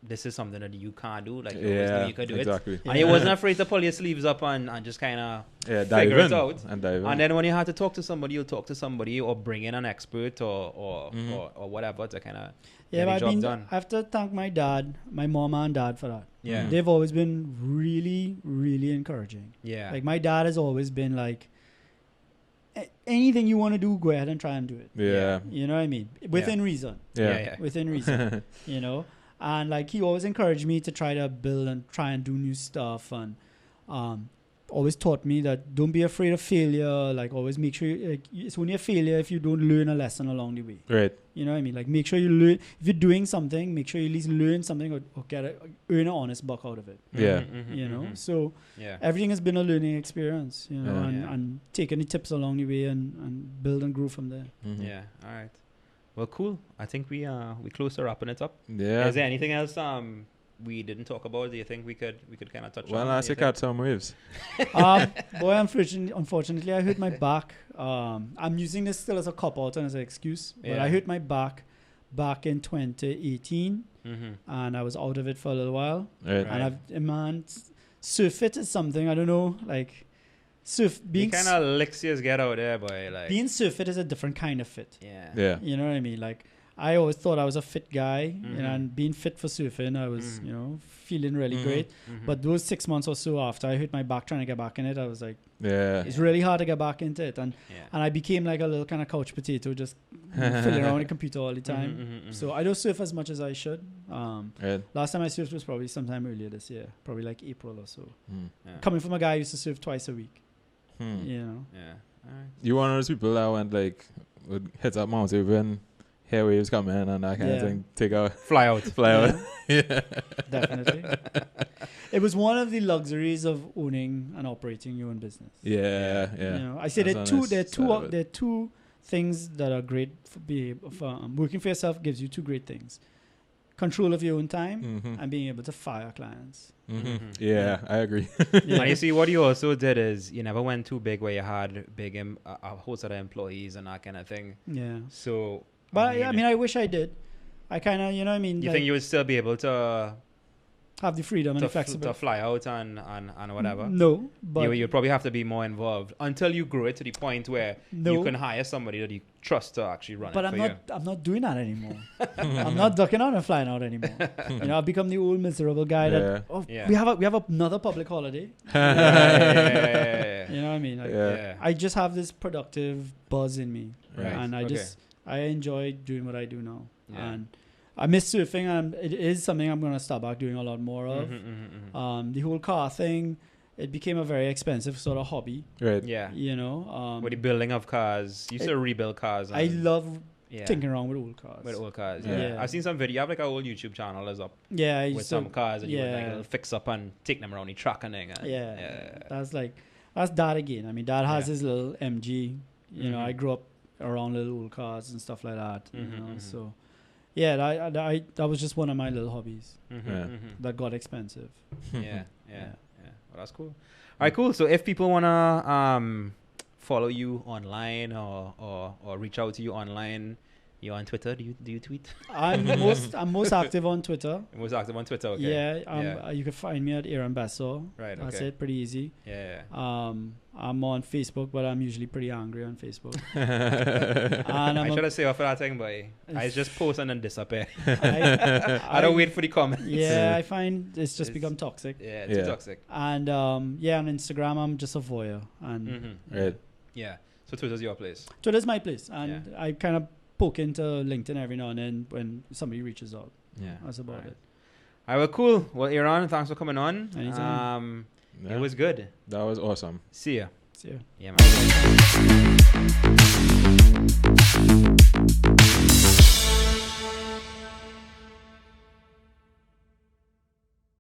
this is something that you can't do. Like you always knew you could do it, and you wasn't afraid to pull your sleeves up and just kind of figure it out. And then when you had to talk to somebody, you'll talk to somebody or bring in an expert or whatever to kind of get the job done. I have to thank my mom and dad for that. Yeah, they've always been really, really encouraging. Yeah, like my dad has always been like, anything you want to do, go ahead and try and do it. Yeah. You know what I mean? Within reason. Yeah. Within reason. And like he always encouraged me to try to build and try and do new stuff, and always taught me that don't be afraid of failure. Like always make sure it's only a failure if you don't learn a lesson along the way. Right. You know what I mean? Like make sure you learn. If you're doing something, make sure you at least learn something or earn an honest buck out of it. Yeah. So everything has been a learning experience. And taking the tips along the way and build and grow from there. Yeah. All right. Well, cool. I think we close to wrapping it up. Yeah. Is there anything else we didn't talk about? Do you think we could kind of touch on? Well, I say cut some waves. Boy, unfortunately, I hurt my back. I'm using this still as a cop-out and as an excuse, but I hurt my back in 2018, and I was out of it for a little while. Right. And surf fit is something, I don't know, like, being kind of licks you get out there, boy. Like being surf fit is a different kind of fit. Yeah. You know what I mean? Like, I always thought I was a fit guy, you know, and being fit for surfing, I was, you know, feeling really great. But those 6 months or so after I hit my back trying to get back in it, I was like, it's really hard to get back into it. And I became like a little kind of couch potato, just fiddling around the computer all the time. So I don't surf as much as I should. Last time I surfed was probably sometime earlier this year, probably like April or so. Coming from a guy who used to surf twice a week. You know? All right. You one of those people that went like, would hit up mountain when hair waves come in and that kind of thing, fly out. Yeah. Definitely. It was one of the luxuries of owning and operating your own business. Yeah. You know, I say there are two things that are great for working for yourself. Gives you two great things: control of your own time and being able to fire clients. Yeah, I agree. And you see, what you also did is you never went too big where you had a host of employees and that kind of thing. Yeah. So, but I mean, I wish I did. I kind of, you know what I mean? You think you would still be able to have the freedom and the flexibility to fly out and whatever? No, but you'd probably have to be more involved until you grow it to the point where you can hire somebody that you trust to actually run it for you. But I'm not doing that anymore. I'm not ducking out and flying out anymore. You know, I've become the old miserable guy we have another public holiday. You know what I mean? Like, I just have this productive buzz in me, and I enjoy doing what I do now, and I miss surfing, and it is something I'm going to start back doing a lot more of. The whole car thing, it became a very expensive sort of hobby. Right. Yeah. You know, with the building of cars, you used to rebuild cars. I love tinkering around with old cars. Yeah. I've seen some video. You have like a whole YouTube channel is up. Yeah. With some cars, and you would like fix up and take them around the track and thing. That's Dad again. I mean, Dad has his little MG. You know, I grew up around little old cars and stuff like that. You know, so. Yeah, that was just one of my little hobbies that got expensive. Yeah. Well, that's cool. All right, cool. So if people wanna follow you online or reach out to you online, you're on Twitter. Do you tweet? I'm most active on Twitter. Most active on Twitter. Okay. Yeah. You can find me at Aaron Besson. Right. Okay. That's it. Pretty easy. Yeah. I'm on Facebook, but I'm usually pretty angry on Facebook. And I should have saved up for that thing, but I just post and then disappear. I don't wait for the comments. Yeah, I find it's just become toxic. Yeah, it's too toxic. And on Instagram, I'm just a voyeur. And Right. Yeah. So Twitter's your place. Twitter's my place, and I kind of poke into LinkedIn every now and then when somebody reaches out. Yeah, that's about it. All right, well, cool. Well, Aaron, thanks for coming on. Anytime. It was good. That was awesome. See ya. See ya. Yeah, man.